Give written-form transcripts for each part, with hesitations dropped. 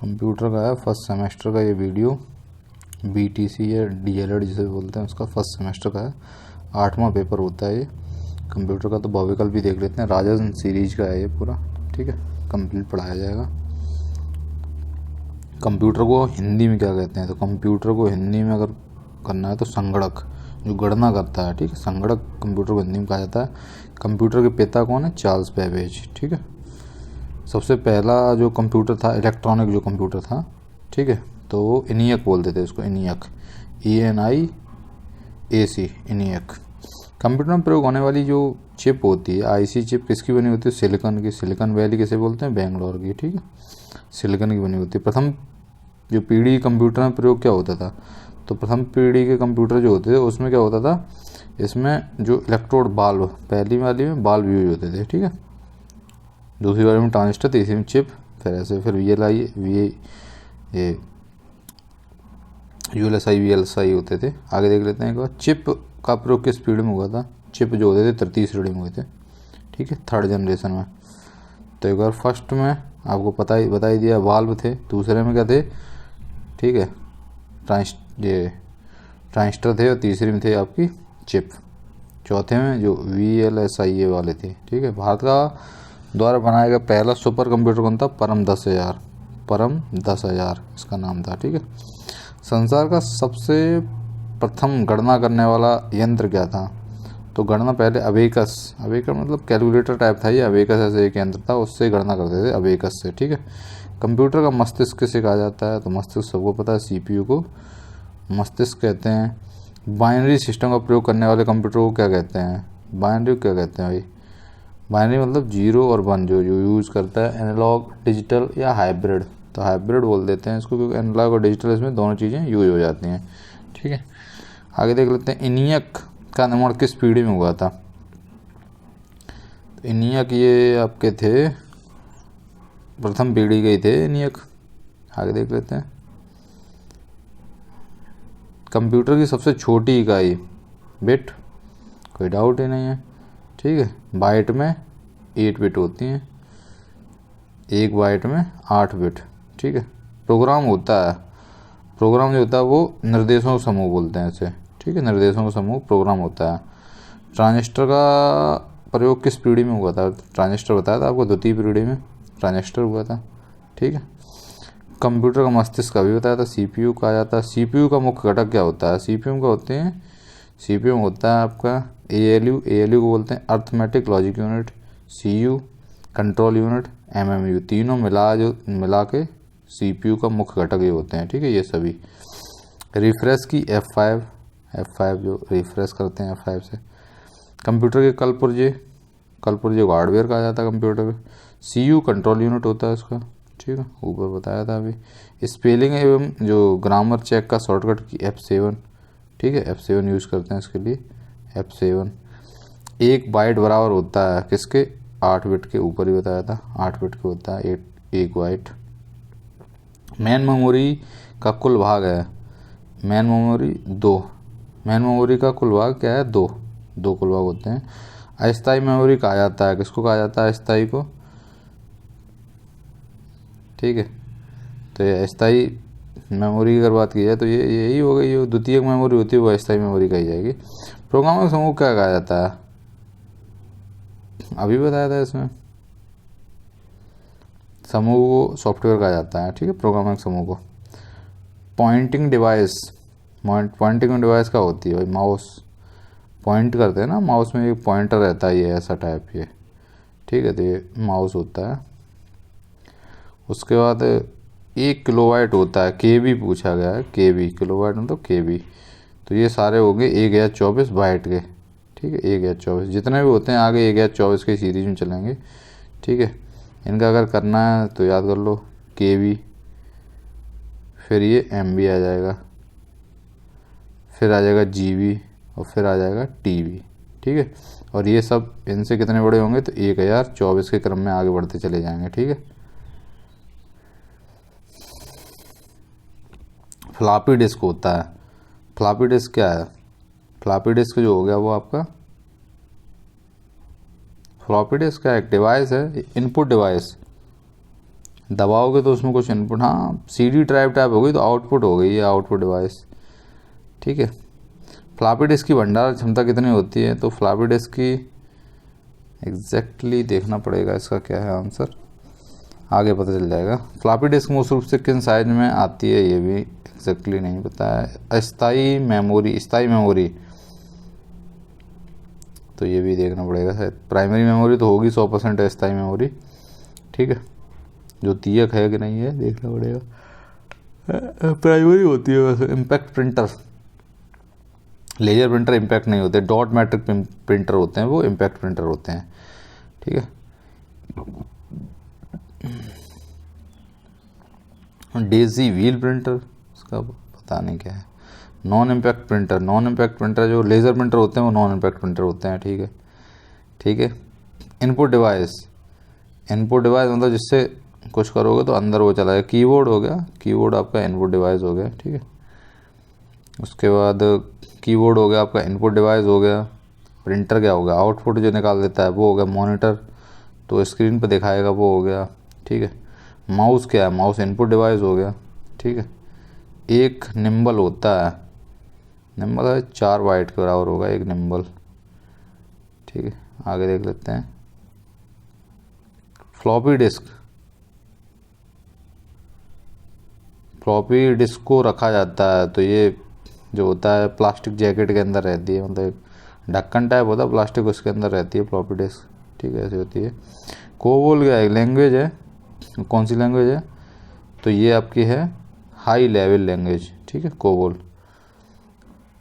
Computer का है first semester का ये वीडियो, BTC या DLED जिसे बोलते हैं उसका फर्स्ट सेमेस्टर का है, 8वां पेपर होता है ये कंप्यूटर का। तो भविकल भी देख लेते हैं, राजन सीरीज का है ये पूरा, ठीक है, कंप्लीट पढ़ाया जाएगा। कंप्यूटर को हिंदी में क्या कहते हैं, तो कंप्यूटर को हिंदी में अगर करना है तो संगणक, जो गणना करता है, ठीक है, संगणक कंप्यूटर को हिंदी में कहा जाता है। कंप्यूटर के पिता कौन है, चार्ल्स बेबेज, ठीक है। सबसे पहला जो कंप्यूटर था, इलेक्ट्रॉनिक जो कंप्यूटर था, ठीक है, तो वो ENIAC बोलते थे उसको, ENIAC, ENIAC, ENIAC। कंप्यूटर में प्रयोग होने वाली जो चिप होती है, IC चिप किसकी बनी होती है, सिलिकॉन की। सिलिकॉन वैली किसे बोलते हैं, बेंगलोर की, ठीक है, सिलिकॉन की बनी होती है। प्रथम जो पीढ़ी कंप्यूटर में प्रयोग क्या होता था, तो प्रथम पीढ़ी के कंप्यूटर जो होते थे उसमें क्या होता था, इसमें जो इलेक्ट्रोड बाल्ब, पहली वाली में बाल्ब यूज होते थे, ठीक है, दूसरी वाली में ट्रांजिस्टर, तीसरी में चिप, फिर ऐसे फिर ये ULSI VLSI होते थे। आगे देख लेते हैं एक बार, चिप का प्रयोग किस पीढ़ी में हुआ था, चिप जो होते थे तृतीय श्रेणी में हुए थे, ठीक है, थर्ड जनरेशन में। तो एक बार फर्स्ट में आपको बता ही दिया, वाल्व थे, दूसरे में क्या थे, ठीक है, ट्रांजिस्टर थे, और तीसरी में थे आपकी चिप, चौथे में जो VLSI वाले थे, ठीक है। भारत का द्वारा बनाया गया पहला सुपर कंप्यूटर कौन था, परम 10,000, परम 10,000 इसका नाम था, ठीक है। संसार का सबसे प्रथम गणना करने वाला यंत्र क्या था, तो गणना पहले अबेकस मतलब कैलकुलेटर टाइप था ये, अबेकस ऐसे एक यंत्र था, उससे गणना करते थे, अबेकस से, ठीक है। कंप्यूटर का मस्तिष्क किसे कहा जाता है, तो मस्तिष्क सबको पता है, CPU को मस्तिष्क कहते हैं। बाइनरी सिस्टम का प्रयोग करने वाले कंप्यूटर को क्या कहते हैं, बाइनरी क्या कहते हैं भाई, बाइनरी मतलब 0 और 1 जो यूज़ करता है, एनालॉग डिजिटल या हाइब्रिड, तो हाइब्रिड बोल देते हैं इसको, क्योंकि एनालॉग और डिजिटल इसमें दोनों चीज़ें यूज हो जाती हैं, ठीक है। आगे देख लेते हैं, ENIAC का निर्माण किस पीढ़ी में हुआ था, तो ENIAC ये आपके थे प्रथम पीढ़ी के ही थे ENIAC। आगे देख लेते हैं, कंप्यूटर की सबसे छोटी इकाई बिट, कोई डाउट ही नहीं है, ठीक है, बाइट में 8 बिट होती हैं, एक बाइट में 8 बिट, ठीक है। प्रोग्राम होता है, प्रोग्राम जो होता है वो निर्देशों का समूह बोलते हैं इसे, ठीक है, निर्देशों का समूह प्रोग्राम होता है। ट्रांजिस्टर का प्रयोग किस पीढ़ी में हुआ था, ट्रांजिस्टर बताया था आपको, द्वितीय पीढ़ी में ट्रांजिस्टर हुआ था, ठीक है। कंप्यूटर का मस्तिष्क का भी बताया था, CPU कहा जाता है। CPU का मुख्य घटक क्या होता है, CPU में क्या होते हैं, CPU में होता है आपका ALU को बोलते हैं arithmetic logic unit, CU control unit, MMU, तीनों मिला के CPU का मुख्य घटक ये होते हैं, ठीक है, ये सभी। रिफ्रेश की F5 जो रिफ्रेश करते हैं F5 से। कंप्यूटर के कलपुर्जे को हार्डवेयर कहा जाता है कंप्यूटर में। CU कंट्रोल यूनिट होता है इसका, ठीक है, ऊपर बताया था अभी। स्पेलिंग एवं जो ग्रामर चेक का शॉर्टकट की F7, ठीक है, F7 यूज़ करते हैं इसके लिए, F7। एक बाइट बराबर होता है किसके, 8 बिट के, ऊपर ही बताया था 8 बिट के होता है एक बाइट। मेन मेमोरी का कुल भाग है, मेन मेमोरी का कुल भाग क्या है, दो कुल भाग होते हैं। अस्थायी मेमोरी कहा जाता है, किसको कहा जाता है, अस्थायी को, ठीक है। तो ये अस्थायी मेमोरी की अगर बात की जाए तो ये यही हो गई, जो द्वितीयक मेमोरी होती है वो अस्थायी मेमोरी कही जाएगी। प्रोग्रामर समूह क्या कहा जाता है, अभी बताया था इसमें, समूह को सॉफ्टवेयर कहा जाता है, ठीक है, प्रोग्रामिंग समूह को। पॉइंटिंग डिवाइस क्या होती है भाई, माउस पॉइंट करते हैं ना, माउस में एक पॉइंटर रहता है, ये ऐसा टाइप, ये, ठीक है, तो ये माउस होता है। उसके बाद 1 किलोबाइट होता है, KB पूछा गया है, KB किलोबाइट मतलब KB, तो ये सारे हो गए 1024 बाइट के, ठीक है, 1024 जितने भी होते हैं आगे 1024 के सीरीज में चलेंगे, ठीक है। इनका अगर करना है तो याद कर लो, KB, फिर ये MB आ जाएगा, फिर आ जाएगा GB, और फिर आ जाएगा TB, ठीक है। और ये सब इनसे कितने बड़े होंगे, तो 1024 के क्रम में आगे बढ़ते चले जाएंगे, ठीक है। फ्लॉपी डिस्क होता है, फ्लॉपी डिस्क क्या है, फ्लॉपी डिस्क जो हो गया वो आपका, फ्लॉपी डिस्क का एक डिवाइस है, इनपुट डिवाइस दबाओगे तो उसमें कुछ इनपुट, हाँ CD ड्राइव टाइप हो गई तो आउटपुट हो गई, ये आउटपुट डिवाइस, ठीक है। फ्लॉपी डिस्क की भंडारण क्षमता कितनी होती है, तो फ्लॉपी डिस्क की एग्जैक्टली देखना पड़ेगा इसका क्या है आंसर, आगे पता चल जाएगा। फ्लॉपी डिस्क मुख्य रूप से किन साइज में आती है, ये भी एग्जैक्टली नहीं पता है। अस्थाई मेमोरी, स्थाई मेमोरी, तो ये भी देखना पड़ेगा शायद। प्राइमरी मेमोरी तो होगी 100% अस्थाई मेमोरी, ठीक है। जो तीयक है कि नहीं है देखना पड़ेगा। प्राइमरी होती है वैसे। Impact printer, laser printer impact नहीं होते, डॉट मैट्रिक प्रिंटर होते हैं वो इम्पैक्ट प्रिंटर होते हैं, ठीक है। डेजी व्हील प्रिंटर, उसका पता नहीं क्या है। Non impact printer, non impact printer जो लेज़र प्रिंटर होते हैं वो नॉन इम्पैक्ट प्रिंटर होते हैं, ठीक है, ठीक है। इनपुट डिवाइस, इनपुट डिवाइस मतलब जिससे कुछ करोगे तो अंदर वो चलाएगा। कीबोर्ड हो गया, कीबोर्ड आपका इनपुट डिवाइस हो गया, ठीक है। उसके बाद कीबोर्ड हो गया आपका इनपुट डिवाइस हो गया। प्रिंटर क्या हो गया, आउटपुट जो निकाल देता है वो हो गया। मॉनिटर तो स्क्रीन पर दिखाएगा वो हो गया, ठीक है। माउस क्या है, माउस इनपुट डिवाइस हो गया, ठीक है। एक निम्बल होता है, निम्बल है 4 बाइट के बराबर होगा एक निम्बल, ठीक है। आगे देख लेते हैं। फ्लॉपी डिस्क, फ्लॉपी डिस्क को रखा जाता है तो ये जो होता है प्लास्टिक जैकेट के अंदर रहती है, मतलब ढक्कन टाइप होता है प्लास्टिक, उसके अंदर रहती है फ्लॉपी डिस्क, ठीक है, ऐसी होती है। कोबोल क्या है, लैंग्वेज है, कौन सी लैंग्वेज है, तो ये आपकी है हाई लेवल लैंग्वेज, ठीक है, कोबोल।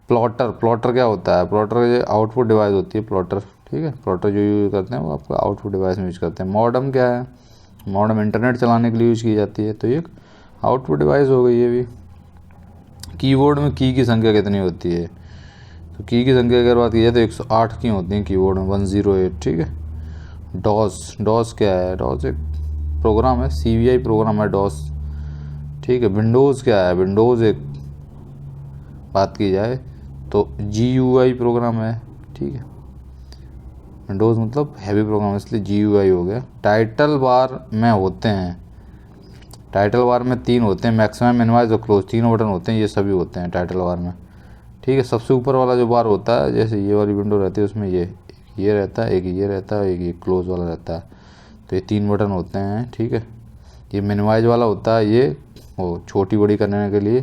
प्लॉटर, प्लॉटर क्या होता है, प्लॉटर आउटपुट डिवाइस होती है प्लॉटर, ठीक है। प्लॉटर जो यूज़ करते हैं वो आपका आउटपुट डिवाइस में यूज़ करते हैं। मॉडम क्या है, मॉडम इंटरनेट चलाने के लिए यूज़ की जाती है, तो ये आउटपुट डिवाइस हो गई ये भी। कीबोर्ड में की संख्या कितनी होती है, तो की संख्या अगर बात की जाए तो 108 की होती हैं कीबोर्ड में, 108, ठीक है। डॉस, डॉस क्या है, डॉस एक प्रोग्राम है, CVI प्रोग्राम है डॉस, ठीक है। विंडोज़ क्या है, विंडोज़ एक बात की जाए तो GUI प्रोग्राम है, ठीक है। विंडोज़ मतलब हैवी प्रोग्राम इसलिए GUI हो गया। टाइटल बार में होते हैं, टाइटल बार में 3 होते हैं, मैक्सिमम, मिनिमाइज और क्लोज, 3 बटन होते हैं, ये सभी होते हैं टाइटल बार में, ठीक है। सबसे ऊपर वाला जो बार होता है, जैसे ये वाली विंडो रहती है उसमें ये रहता है, एक ये रहता है, एक ये क्लोज वाला रहता है, तो ये 3 बटन होते हैं, ठीक है। ये मिनिमाइज वाला होता है, ये वो छोटी बड़ी करने के लिए,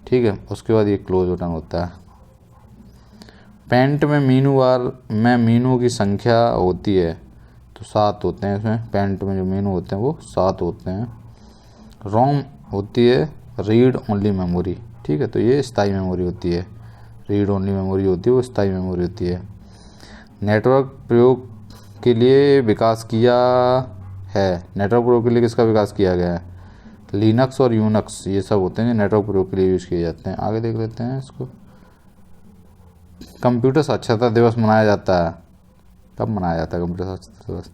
ठीक है। उसके बाद ये क्लोज बटन होता है। पेंट में मीनू बार में मीनू की संख्या होती है तो 7 होते हैं इसमें, पेंट में जो मीनू होते हैं वो 7 होते हैं। रोम होती है रीड ओनली मेमोरी, ठीक है, तो ये स्थायी मेमोरी होती है। रीड ओनली मेमोरी होती है वो स्थायी मेमोरी होती है। नेटवर्क प्रयोग के लिए विकास किया है, नेटवर्क प्रयोग के लिए किसका विकास किया गया है, लिनक्स और यूनक्स, ये सब होते हैं नेटवर्क प्रयोग के लिए यूज़ किए जाते हैं। आगे देख लेते हैं इसको। कंप्यूटर साक्षरता दिवस मनाया जाता है, कब मनाया जाता है कंप्यूटर साक्षरता दिवस,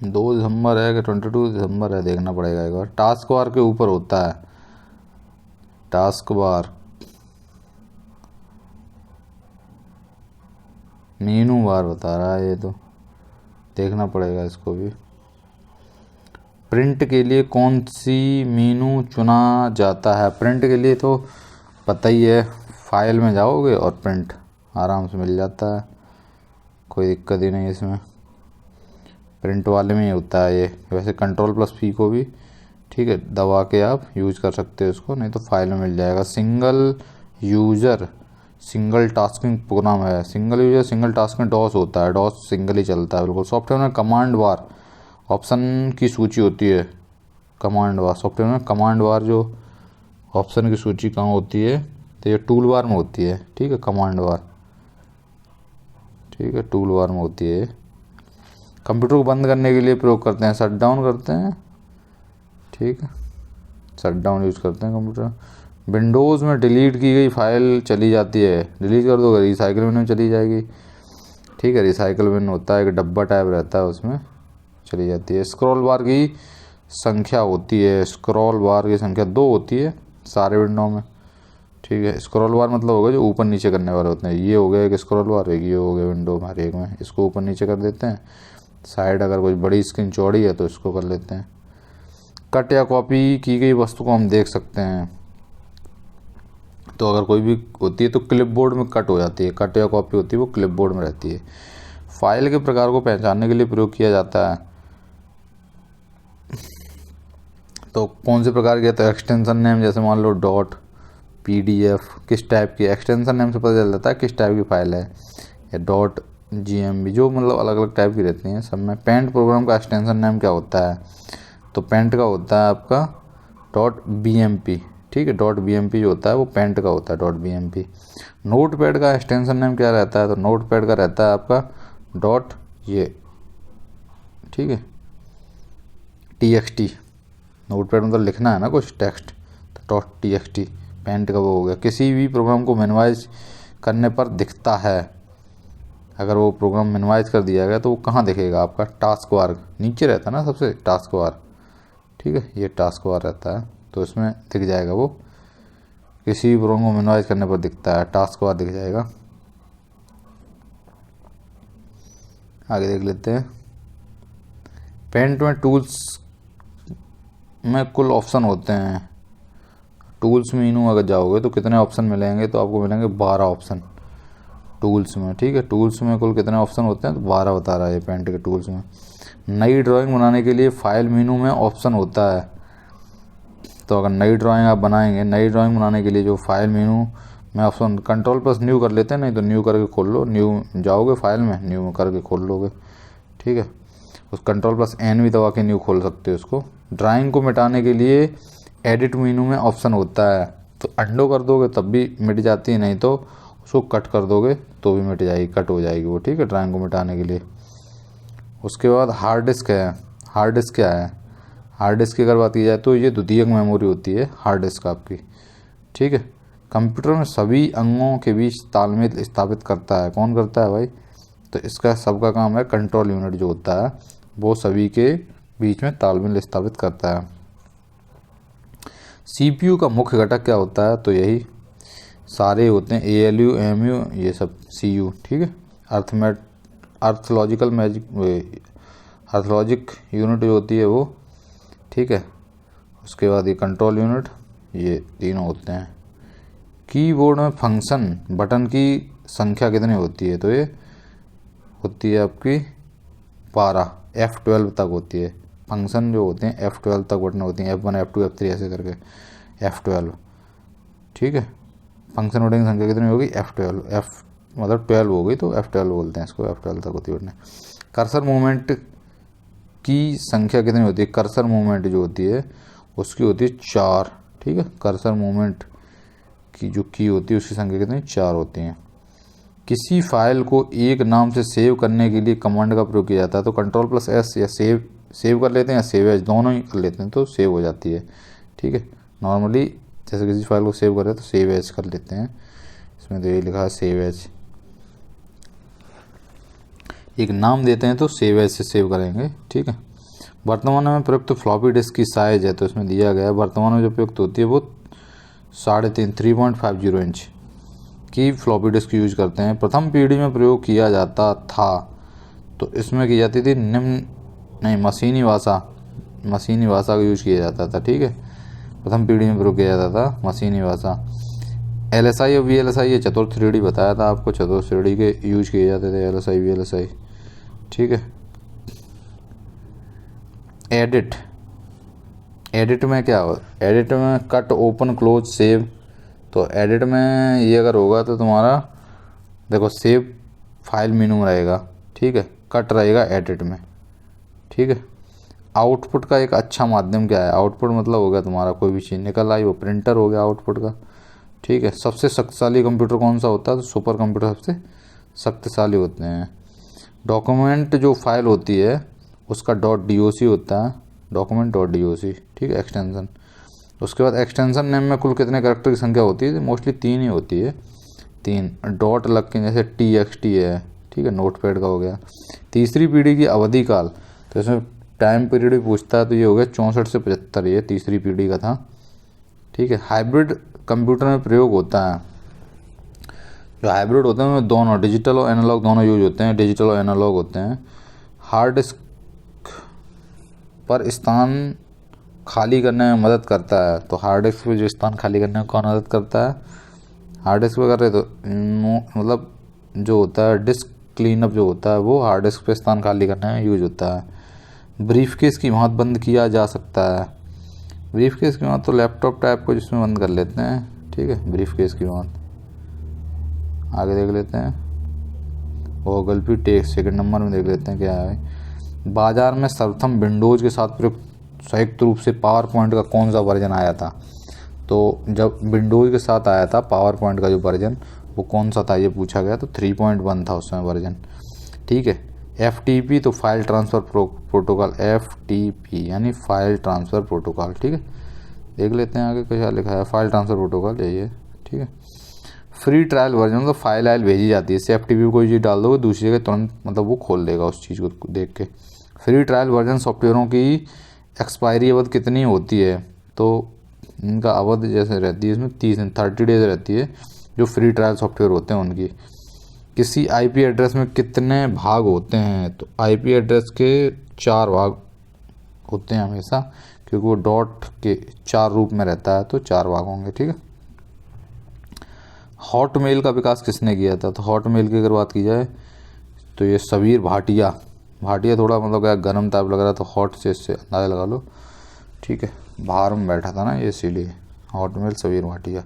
2 दिसंबर है कि 22 दिसंबर है, देखना पड़ेगा एक बार। टास्क बार के ऊपर होता है, टास्क बार, मीनू बार बता रहा है ये, तो देखना पड़ेगा इसको भी। प्रिंट के लिए कौन सी मीनू चुना जाता है, प्रिंट के लिए तो पता ही है, फाइल में जाओगे और प्रिंट आराम से मिल जाता है, कोई दिक्कत ही नहीं इसमें, प्रिंट वाले में ही होता है ये। वैसे Ctrl+P को भी, ठीक है, दबा के आप यूज कर सकते हो इसको, नहीं तो फाइल में मिल जाएगा। Single user single tasking program है, single user single tasking DOS होता है, डॉस सिंगल ही चलता है बिल्कुल। सॉफ्टवेयर में कमांड बार ऑप्शन की सूची होती है, कमांड बार, सॉफ्टवेयर में कमांड बार जो ऑप्शन की सूची कहाँ होती है, तो ये टूल बार में होती है, ठीक है, कमांड बार, ठीक है, टूल बार में होती है। कंप्यूटर को बंद करने के लिए प्रयोग करते हैं, शट डाउन करते हैं, ठीक है, शट डाउन यूज़ करते हैं कंप्यूटर। विंडोज़ में डिलीट की गई फाइल चली जाती है, डिलीट कर दोगे रिसाइकिल बिन में चली जाएगी, ठीक है, रिसाइकिल बिन होता है, एक डब्बा टाइप रहता है उसमें चली जाती है। स्क्रॉल बार की संख्या होती है, स्क्रॉल बार की संख्या 2 होती है सारे विंडो में, ठीक ठीक है। स्क्रॉल बार मतलब होगा जो ऊपर नीचे करने वाले होते हैं। ये हो गया एक स्क्रॉल बार, एक ये हो गया विंडो में हर एक में। इसको ऊपर नीचे कर देते हैं। साइड अगर कोई बड़ी स्क्रीन चौड़ी है तो इसको कर लेते हैं। कट या कॉपी की गई वस्तु को हम देख सकते हैं। तो अगर कोई भी होती है तो क्लिपबोर्ड में कट हो जाती है। कट या कॉपी होती है वो क्लिपबोर्ड में रहती है। फाइल के प्रकार को पहचानने के लिए प्रयोग किया जाता है। तो कौन से प्रकार के, तो एक्सटेंशन नेम, जैसे मान लो डॉट, PDF, किस टाइप की, एक्सटेंशन नेम से पता चल जाता है किस टाइप की फाइल है। या डॉट GMB, जो मतलब अलग अलग टाइप की रहती हैं सब में। पेंट प्रोग्राम का एक्सटेंशन नेम क्या होता है, तो पेंट का होता है आपका .bmp, ठीक है। .bmp जो होता है वो पेंट का होता है, .bmp। नोट पैड का एक्सटेंशन नेम क्या रहता है, तो नोट पैड का रहता है आपका डॉट ये, ठीक है, TXT। नोट पैड मतलब लिखना है ना कुछ टेक्स्ट, तो .txt पेंट का वो हो गया। किसी भी प्रोग्राम को मिनिमाइज करने पर दिखता है। अगर वो प्रोग्राम मिनिमाइज कर दिया गया तो वो कहाँ दिखेगा आपका, टास्क बार नीचे रहता है ना सबसे, टास्क बार, ठीक है, ये टास्क बार रहता है तो इसमें दिख जाएगा वो। किसी भी प्रोग्राम को मिनिमाइज करने पर दिखता है, टास्क बार दिख जाएगा। आगे देख लेते हैं। पेंट में टूल्स में कुल ऑप्शन होते हैं। टूल्स मेनू अगर जाओगे तो कितने ऑप्शन मिलेंगे, तो आपको मिलेंगे 12 ऑप्शन टूल्स में, ठीक है। टूल्स में कुल कितने ऑप्शन होते हैं, तो 12 बता रहा है ये पेंट के टूल्स में। नई ड्राइंग बनाने के लिए फाइल मेनू में ऑप्शन होता है। तो अगर नई ड्राइंग आप बनाएंगे, नई ड्राइंग बनाने के लिए जो फाइल मेनू में ऑप्शन, कंट्रोल+न्यू कर लेते हैं, नहीं तो न्यू करके खोल लो। न्यू जाओगे फाइल में, न्यू करके खोल लोगे, ठीक है। उस कंट्रोल+N भी दबा के न्यू खोल सकते हो उसको। ड्राइंग को मिटाने के लिए एडिट मेनू में ऑप्शन होता है। तो अंडो कर दोगे तब भी मिट जाती है, नहीं तो उसको कट कर दोगे तो भी मिट जाएगी, कट हो जाएगी वो, ठीक है, ड्राइंग को मिटाने के लिए। उसके बाद हार्ड डिस्क है। हार्ड डिस्क क्या है, हार्ड डिस्क की अगर बात की जाए तो ये द्वितीयक मेमोरी होती है हार्ड डिस्क आपकी, ठीक है। कंप्यूटर में सभी अंगों के बीच तालमेल स्थापित करता है। कौन करता है भाई, तो इसका सबका काम है कंट्रोल यूनिट जो होता है वो सभी के बीच में तालमेल स्थापित करता है। CPU का मुख्य घटक क्या होता है, तो यही सारे होते हैं, ALU, AMU, ये सब CU, ठीक है। अर्थलॉजिक यूनिट जो होती है वो, ठीक है। उसके बाद ये कंट्रोल यूनिट, ये तीनों होते हैं। कीबोर्ड में फंक्शन बटन की संख्या कितनी होती है, तो ये होती है आपकी 12, F12 तक होती है। फंक्शन जो होते हैं F12 तक बटन होती हैं, F1, F2, F3 ऐसे करके F12, ठीक है। फंक्शन बटन की संख्या कितनी होगी, F12, F मतलब 12 हो गई तो F12 बोलते हैं इसको, F12 तक होती है बटन। कर्सर मूवमेंट की संख्या कितनी होती है, कर्सर मूवमेंट जो होती है उसकी होती है 4, ठीक है। कर्सर मूवमेंट की जो की होती है उसकी संख्या कितनी, 4 होती हैं। किसी फाइल को एक नाम से सेव करने के लिए कमांड का प्रयोग किया जाता है। तो कंट्रोल+S या सेव कर लेते हैं या सेव एज, दोनों ही कर लेते हैं तो सेव हो जाती है, ठीक है। नॉर्मली जैसे किसी फाइल को सेव कर रहे हैं तो सेव एज कर लेते हैं। इसमें तो ये लिखा है सेव एज, एक नाम देते हैं तो सेव एज से सेव करेंगे, ठीक है। वर्तमान में प्रयुक्त फ्लॉपी डिस्क की साइज है, तो इसमें दिया गया है वर्तमान में जो प्रयुक्त होती है वो 3.50 इंच की फ्लॉपी डिस्क यूज करते हैं। प्रथम पीढ़ी में प्रयोग किया जाता था, तो इसमें की जाती थी मशीनी भाषा का यूज किया जाता था, ठीक है। प्रथम पीढ़ी में प्रयोग किया जाता था मशीनी भाषा। LSI और VLSI, ये चतुर्थ श्रेणी बताया था आपको, चतुर्थ श्रेणी के यूज किए जाते थे LSI VLSI, ठीक है। एडिट में क्या हो, एडिट में कट, ओपन, क्लोज, सेव। तो एडिट में ये अगर होगा तो तुम्हारा देखो सेव फाइल मेनू में रहेगा, ठीक है। कट रहेगा एडिट में, ठीक है। आउटपुट का एक अच्छा माध्यम क्या है, आउटपुट मतलब हो गया तुम्हारा कोई भी चीज़ निकल आई वो प्रिंटर हो गया आउटपुट का, ठीक है। सबसे शक्तिशाली कंप्यूटर कौन सा होता है, तो सुपर कंप्यूटर सबसे शक्तिशाली होते हैं। डॉक्यूमेंट जो फाइल होती है उसका .doc होता है, document.doc, ठीक है, एक्सटेंशन। उसके बाद एक्सटेंशन नेम में कुल कितने कैरेक्टर की संख्या होती है, मोस्टली 3 ही होती है, 3 डॉट लग के, जैसे TXT है, ठीक है, नोटपैड का हो गया। तीसरी पीढ़ी की अवधि काल, तो इसमें टाइम पीरियड भी पूछता है, तो ये हो गया 64 से 75, ये तीसरी पीढ़ी का था, ठीक है। हाइब्रिड कंप्यूटर में प्रयोग होता है, जो हाइब्रिड होते हैं उनमें दोनों डिजिटल और एनालॉग दोनों यूज होते हैं, डिजिटल और एनालॉग होते हैं। हार्ड डिस्क पर स्थान खाली करने में मदद करता है, तो हार्ड डिस्क पे जो स्थान खाली करने में कौन मदद करता है, हार्ड डिस्क पे कर रहे तो मतलब जो होता है डिस्क क्लीनअप जो होता है वो हार्ड डिस्क पे स्थान खाली करने में यूज होता है। ब्रीफकेस की मौत बंद किया जा सकता है, ब्रीफकेस की मौत तो लैपटॉप टाइप को जिसमें बंद कर लेते हैं, ठीक है, ब्रीफकेस की मौत। आगे देख लेते हैं गूगल पे टेक्स्ट सेकंड नंबर में देख लेते हैं क्या है। बाजार में सर्वप्रथम विंडोज़ के साथ प्रयुक्त संयुक्त रूप से पावर पॉइंट का कौन सा वर्जन आया था, तो जब विंडोज़ के साथ आया था पावर पॉइंट का जो वर्जन वो कौन सा था ये पूछा गया, तो 3.1 था उसमें वर्जन, ठीक है। FTP तो फाइल ट्रांसफ़र प्रोटोकॉल, FTP यानी फाइल ट्रांसफ़र प्रोटोकॉल, ठीक है। देख लेते हैं आगे क्या लिखा है, फाइल ट्रांसफ़र प्रोटोकॉल यही है, ठीक है। फ्री ट्रायल वर्जन मतलब फाइल आइल भेजी जाती है, इससे FTP कोई चीज़ डाल दोगे दूसरी जगह तुरंत मतलब वो खोल देगा उस चीज़ को देख के। फ्री ट्रायल वर्जन सॉफ्टवेयरों की एक्सपायरी अवधि कितनी होती है, तो इनका अवधि जैसे रहती है इसमें 30 डेज रहती है जो फ्री ट्रायल सॉफ्टवेयर होते हैं उनकी। किसी IP एड्रेस में कितने भाग होते हैं, तो IP एड्रेस के 4 भाग होते हैं हमेशा, क्योंकि वो डॉट के 4 रूप में रहता है तो 4 भाग होंगे, ठीक है। हॉटमेल का विकास किसने किया था, तो हॉटमेल की अगर बात की जाए तो ये सबीर भाटिया, भाटिया थोड़ा मतलब क्या गर्म टाइप लग रहा, तो हॉट से इससे अंदाजा लगा लो, ठीक है, बाहर में बैठा था ना ये इसीलिए, हॉटमेल सबीर भाटिया।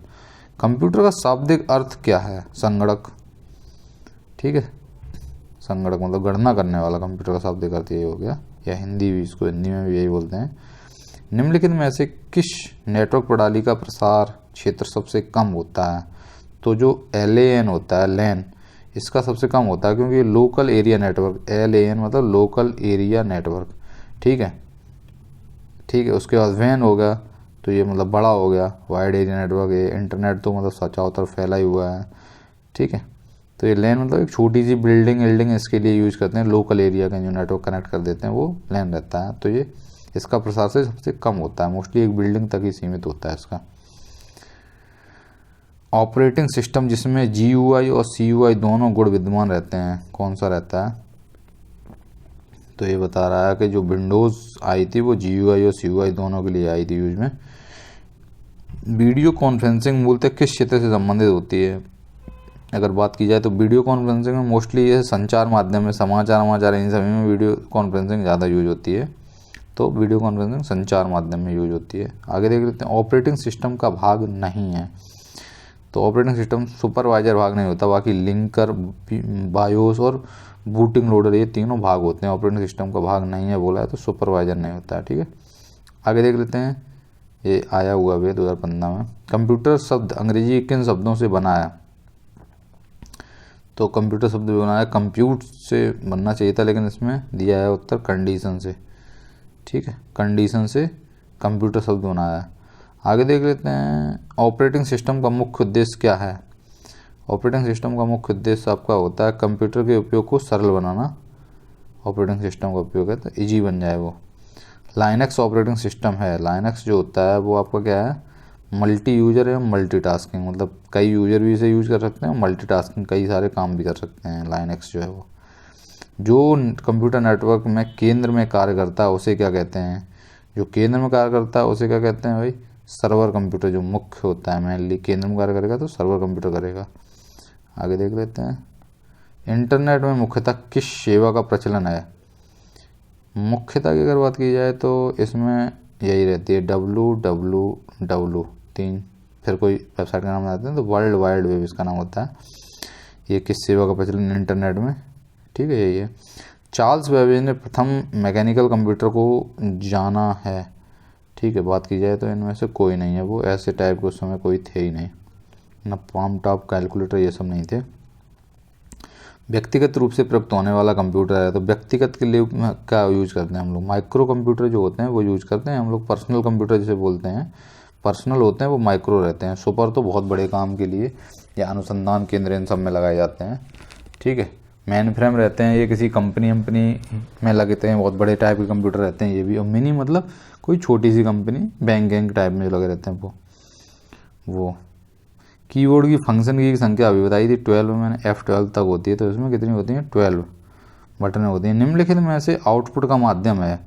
कंप्यूटर का शाब्दिक अर्थ क्या है, संगणक, ठीक है, संगणक मतलब गणना करने वाला, कंप्यूटर का शाब्दिक अर्थ यही हो गया, या हिंदी भी, इसको हिंदी में भी यही बोलते हैं। निम्नलिखित में से किस नेटवर्क प्रणाली का प्रसार क्षेत्र सबसे कम होता है, तो जो LAN होता है, लैन, इसका सबसे कम होता है क्योंकि लोकल एरिया नेटवर्क, LAN मतलब लोकल एरिया नेटवर्क, ठीक है, ठीक है। उसके बाद वैन होगा तो ये मतलब बड़ा हो गया, वाइड एरिया नेटवर्क, ये इंटरनेट तो मतलब चारों तरफ फैला ही हुआ है, ठीक है। तो ये लैन मतलब एक छोटी सी बिल्डिंग इसके लिए यूज़ करते हैं, लोकल एरिया का जो नेटवर्क कनेक्ट कर देते हैं वो लैन रहता है, तो ये इसका प्रसार से सबसे कम होता है, मोस्टली एक बिल्डिंग तक ही सीमित होता है इसका। ऑपरेटिंग सिस्टम जिसमें GUI और CUI दोनों गुण विद्यमान रहते हैं, कौन सा रहता है, तो ये बता रहा है कि जो विंडोज़ आई थी वो GUI और CUI दोनों के लिए आई थी यूज में। वीडियो कॉन्फ्रेंसिंग मूलतः किस क्षेत्र से संबंधित होती है, अगर बात की जाए तो वीडियो कॉन्फ्रेंसिंग में मोस्टली ये संचार माध्यम में समाचार इन सभी में वीडियो कॉन्फ्रेंसिंग ज़्यादा यूज होती है, तो वीडियो कॉन्फ्रेंसिंग संचार माध्यम में यूज होती है। आगे देख लेते हैं, ऑपरेटिंग सिस्टम का भाग नहीं है, तो ऑपरेटिंग सिस्टम सुपरवाइजर भाग नहीं होता, बाकी लिंकर, बायोस और बूटिंग लोडर ये तीनों भाग होते हैं, ऑपरेटिंग सिस्टम का भाग नहीं है बोला है तो सुपरवाइजर नहीं होता है, ठीक है। आगे देख लेते हैं, ये आया हुआ भी 2015 में। कंप्यूटर शब्द अंग्रेजी किन शब्दों से बना है, तो कंप्यूटर शब्द बना है कंप्यूट से बनना चाहिए था, लेकिन इसमें दिया है उत्तर कंडीशन से, ठीक है, कंडीशन से कंप्यूटर शब्द बनाया है। आगे देख लेते हैं, ऑपरेटिंग सिस्टम का मुख्य उद्देश्य क्या है, ऑपरेटिंग सिस्टम का मुख्य उद्देश्य आपका होता है कंप्यूटर के उपयोग को सरल बनाना, ऑपरेटिंग सिस्टम का उपयोग है तो ईजी बन जाए वो। लाइनक्स ऑपरेटिंग सिस्टम है, लाइनक्स जो होता है वो आपका क्या है, मल्टी यूजर है, मल्टीटास्किंग मतलब कई यूजर भी इसे यूज कर सकते हैं, मल्टीटास्किंग कई सारे काम भी कर सकते हैं। लाइनक्स जो है वो जो कंप्यूटर नेटवर्क में केंद्र में कार्य करता है उसे क्या कहते हैं, जो केंद्र में कार्य करता है उसे क्या कहते हैं भाई, सर्वर कंप्यूटर जो मुख्य होता है, मेनली केंद्र में कार्य करेगा तो सर्वर कंप्यूटर करेगा। आगे देख लेते हैं, इंटरनेट में मुख्यतः किस सेवा का प्रचलन है, मुख्यतः की अगर बात की जाए तो इसमें यही रहती है www 3, फिर कोई वेबसाइट का नाम बताते हैं तो वर्ल्ड वाइड वेब इसका नाम होता है। ये किस सेवा का प्रचलन इंटरनेट में, ठीक है, यही है। चार्ल्स बेबेज ने प्रथम मैकेनिकल कंप्यूटर को जाना है, ठीक है, बात की जाए तो इनमें से कोई नहीं है, वो ऐसे टाइप के उस समय कोई थे ही नहीं, ना पाम टॉप कैलकुलेटर ये सब नहीं थे। व्यक्तिगत रूप से प्रयुक्त होने वाला कंप्यूटर है, तो व्यक्तिगत के लिए क्या यूज करते हैं हम लोग, माइक्रो कंप्यूटर जो होते हैं वो यूज करते हैं हम लोग, पर्सनल कंप्यूटर जिसे बोलते हैं, पर्सनल होते हैं वो माइक्रो रहते हैं, सुपर तो बहुत बड़े काम के लिए या अनुसंधान केंद्र इन सब में लगाए जाते हैं, ठीक है। मेन फ्रेम रहते हैं ये किसी कंपनी में लगते हैं, बहुत बड़े टाइप के कंप्यूटर रहते हैं ये भी, और मिनी मतलब कोई छोटी सी कंपनी बैंक टाइप में लगे रहते हैं वो कीबोर्ड की फंक्शन की संख्या अभी बताई थी 12 में मैंने, F12 तक होती है, तो इसमें कितनी होती हैं 12 बटनें होती हैं। निम्नलिखित में से आउटपुट का माध्यम है।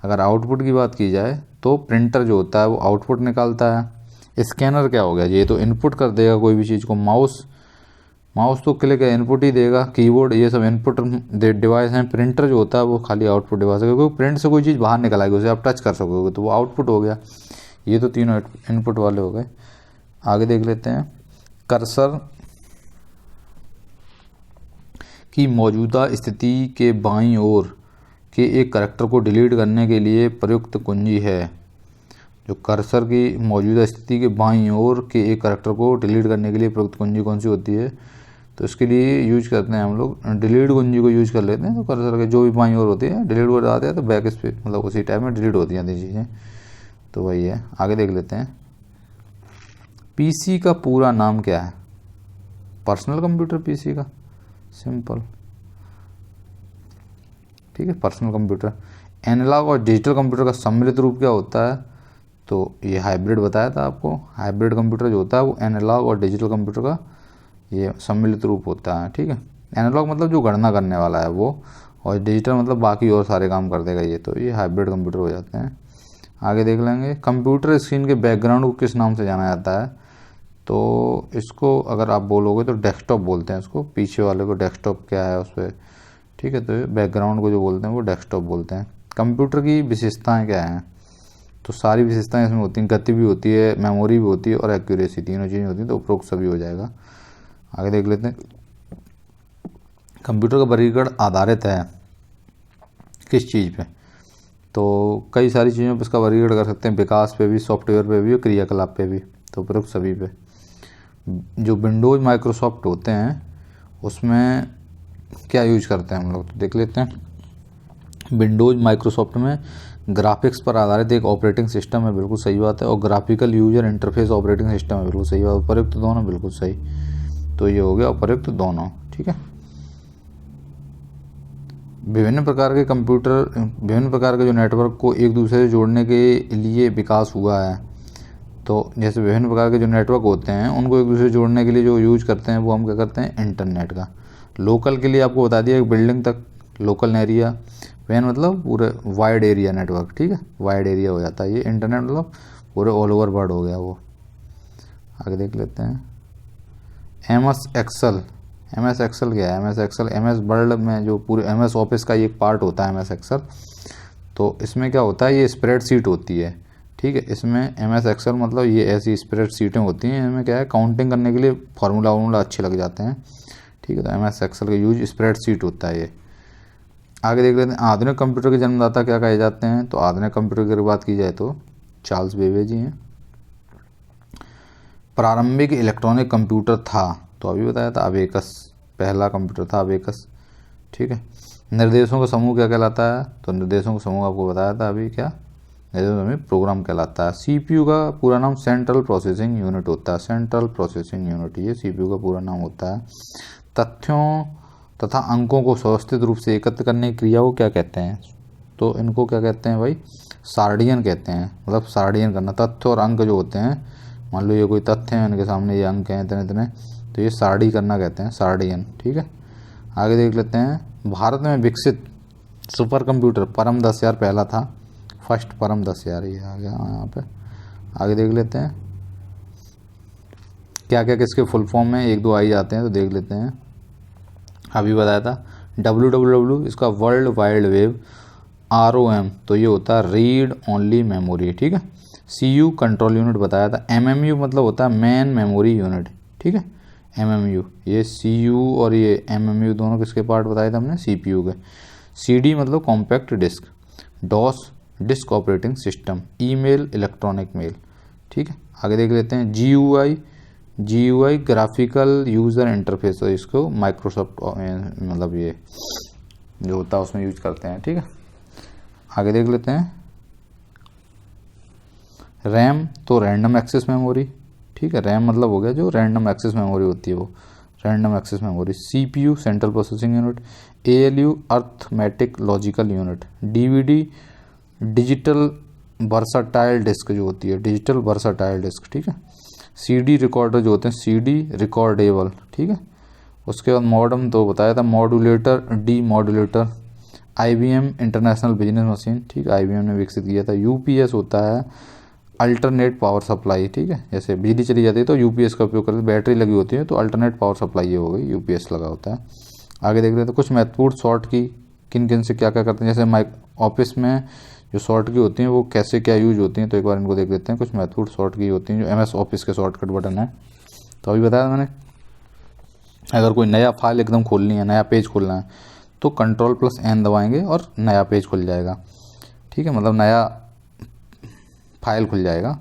अगर आउटपुट की बात की जाए तो प्रिंटर जो होता है वो आउटपुट निकालता है। स्कैनर क्या हो गया, ये तो इनपुट कर देगा कोई भी चीज़ को। माउस तो क्लिक है, इनपुट ही देगा। कीबोर्ड ये सब इनपुट डिवाइस हैं। प्रिंटर जो होता है वो खाली आउटपुट डिवाइस है, क्योंकि प्रिंट से कोई चीज़ बाहर निकल आएगी, उसे आप टच कर सकोगे तो वो आउटपुट हो गया। ये तो तीनों इनपुट वाले हो गए। आगे देख लेते हैं। कर्सर की मौजूदा स्थिति के बाईं ओर के एक करैक्टर को डिलीट करने के लिए प्रयुक्त कुंजी है। जो कर्सर की मौजूदा स्थिति के बाईं ओर के एक करैक्टर को डिलीट करने के लिए प्रयुक्त कुंजी कौन सी होती है, तो इसके लिए यूज करते हैं हम लोग डिलीट कुंजी को यूज कर लेते हैं। तो कर्सर के जो भी बाईं ओर होती है डिलीट हो जाते हैं, तो बैक स्पेस मतलब उसी टाइम में डिलीट होती जाती चीज़ें, तो वही है। आगे देख लेते हैं। पीसी का पूरा नाम क्या है? पर्सनल कंप्यूटर पीसी का, सिंपल, ठीक है, पर्सनल कंप्यूटर। एनालॉग और डिजिटल कंप्यूटर का सम्मिलित रूप क्या होता है? तो ये हाइब्रिड बताया था आपको। हाइब्रिड कंप्यूटर जो होता है वो एनालॉग और डिजिटल कंप्यूटर का ये सम्मिलित रूप होता है, ठीक है। एनालॉग मतलब जो गणना करने वाला है वो, और डिजिटल मतलब बाकी और सारे काम कर देगा ये, तो ये हाइब्रिड कंप्यूटर हो जाते हैं। आगे देख लेंगे। कंप्यूटर स्क्रीन के बैकग्राउंड को किस नाम से जाना जाता है? तो इसको अगर आप बोलोगे तो डेस्कटॉप बोलते हैं इसको। पीछे वाले को डेस्कटॉप क्या है उस पर, ठीक है, तो बैकग्राउंड को जो बोलते हैं वो डेस्कटॉप बोलते हैं। कंप्यूटर की विशेषताएं क्या हैं? तो सारी विशेषताएं इसमें होती हैं। गति भी होती है, मेमोरी भी होती है और एक्यूरेसी, तीनों चीज़ें होती हैं, तो उपरोक्त सभी हो जाएगा। आगे देख लेते हैं। कंप्यूटर का वर्गीकरण आधारित है किस चीज़ पे? तो कई सारी चीज़ों पर इसका वर्गीकरण कर सकते हैं। विकास पे भी, सॉफ्टवेयर पे भी और क्रियाकलाप पे भी, तो उपरोक्त सभी पे। जो विंडोज़ माइक्रोसॉफ्ट होते हैं उसमें क्या यूज करते हैं हम लोग, तो देख लेते हैं। विंडोज़ माइक्रोसॉफ्ट में ग्राफिक्स पर आधारित एक ऑपरेटिंग सिस्टम है, बिल्कुल सही बात है। और graphical user interface operating system है, बिल्कुल सही बात। उपयुक्त दोनों बिल्कुल सही, तो ये हो गया उपयुक्त दोनों, ठीक है। विभिन्न प्रकार के जो नेटवर्क को एक दूसरे से जोड़ने के लिए विकास हुआ है। तो जैसे विभिन्न प्रकार के जो नेटवर्क होते हैं उनको एक दूसरे से जोड़ने के लिए जो यूज करते हैं वो हम क्या करते हैं, इंटरनेट का। लोकल के लिए आपको बता दिया एक बिल्डिंग तक लोकल एरिया, वैन मतलब पूरे वाइड एरिया नेटवर्क, ठीक है, वाइड एरिया हो जाता है। ये इंटरनेट मतलब पूरे ऑल ओवर वर्ल्ड हो गया वो। आगे देख लेते हैं। MS एक्सेल क्या है? MS एक्सेल MS वर्ल्ड में जो पूरे MS ऑफिस का एक पार्ट होता है MS एक्सेल। तो इसमें क्या होता है, ये स्प्रेडशीट होती है, ठीक है। इसमें MS एक्सेल मतलब ये ऐसी स्प्रेडशीटें होती हैं, इनमें क्या है काउंटिंग करने के लिए फार्मूला अच्छे लग जाते हैं, ठीक है। तो MS एक्सेल का यूज स्प्रेडशीट होता है ये। आगे देख लेते हैं। आधुनिक कंप्यूटर के जन्मदाता क्या कहे जाते हैं? तो आधुनिक कंप्यूटर की बात की जाए तो चार्ल्स बेबेज जी हैं। प्रारंभिक इलेक्ट्रॉनिक कंप्यूटर था, तो अभी बताया था अबेकस, पहला कंप्यूटर था अबेकस, ठीक है। निर्देशों का समूह क्या कहलाता है? तो निर्देशों का समूह आपको बताया था अभी, क्या निर्देशों में प्रोग्राम कहलाता है। CPU का पूरा नाम सेंट्रल प्रोसेसिंग यूनिट होता है, सेंट्रल प्रोसेसिंग यूनिट, ये CPU का पूरा नाम होता है। तथ्यों तथा अंकों को व्यवस्थित रूप से एकत्र करने की क्रिया को क्या कहते हैं? तो इनको क्या कहते हैं भाई, सार्डियन कहते हैं, मतलब सार्डियन करना। तथ्य और अंक जो होते हैं, मान लो ये कोई तथ्य है, इनके सामने ये अंक हैं इतने इतने, तो ये सारणी करना कहते हैं, सार्डियन, ठीक है। आगे देख लेते हैं। भारत में विकसित सुपर कंप्यूटर परम 10,000 पहला था, फर्स्ट परम 10,000 ये आ गया यहाँ पे। आगे देख लेते हैं क्या क्या किसके फुल फॉर्म में, एक दो आ ही जाते हैं, तो देख लेते हैं। अभी बताया था WWW, इसका वर्ल्ड वाइड वेब। ROM तो ये होता है रीड ओनली मेमोरी, ठीक है। CU कंट्रोल यूनिट बताया था। MMU मतलब होता है मेन मेमोरी यूनिट, ठीक है। MMU, ये CU और ये MMU दोनों किसके पार्ट बताए थे हमने, CPU के। CD मतलब compact disc. DOS disk operating system. Email electronic mail, ठीक है। आगे देख लेते हैं। GUI ग्राफिकल यूज़र इंटरफेस, तो इसको माइक्रोसॉफ्ट मतलब ये जो होता है उसमें यूज करते हैं, ठीक है। आगे देख लेते हैं। रैम तो रैंडम एक्सेस मेमोरी, ठीक है। रैम मतलब हो गया जो रैंडम एक्सेस मेमोरी होती है वो, random access memory. CPU central processing unit. ALU arithmetic logical unit. DVD digital versatile disc जो होती है, डिजिटल वर्साटाइल डिस्क, ठीक है। CD रिकॉर्डर जो होते हैं, CD रिकॉर्डेबल, ठीक है। उसके बाद मॉडम तो बताया था, modulator, D modulator, IBM international business machine, ठीक है, IBM ने विकसित किया था। UPS होता है अल्टरनेट पावर सप्लाई, ठीक है, जैसे बिजली चली जाती है तो UPS का उपयोग करते हैं, बैटरी लगी होती है तो अल्टरनेट पावर सप्लाई ये हो गई, UPS लगा होता है। आगे देख रहे हैं तो कुछ महत्वपूर्ण शॉर्ट की किन किन से क्या क्या करते हैं, जैसे ऑफिस में जो शॉर्ट की होती हैं वो कैसे क्या यूज होती हैं, तो एक बार इनको देख लेते हैं। कुछ महत्वपूर्ण शॉर्ट की होती हैं जो MS ऑफिस के शॉर्टकट बटन है, तो अभी बताया मैंने। अगर कोई नया फाइल एकदम खोलनी है, नया पेज खोलना है, तो Ctrl+N दबाएंगे और नया पेज खुल जाएगा, ठीक है, मतलब नया फाइल खुल जाएगा।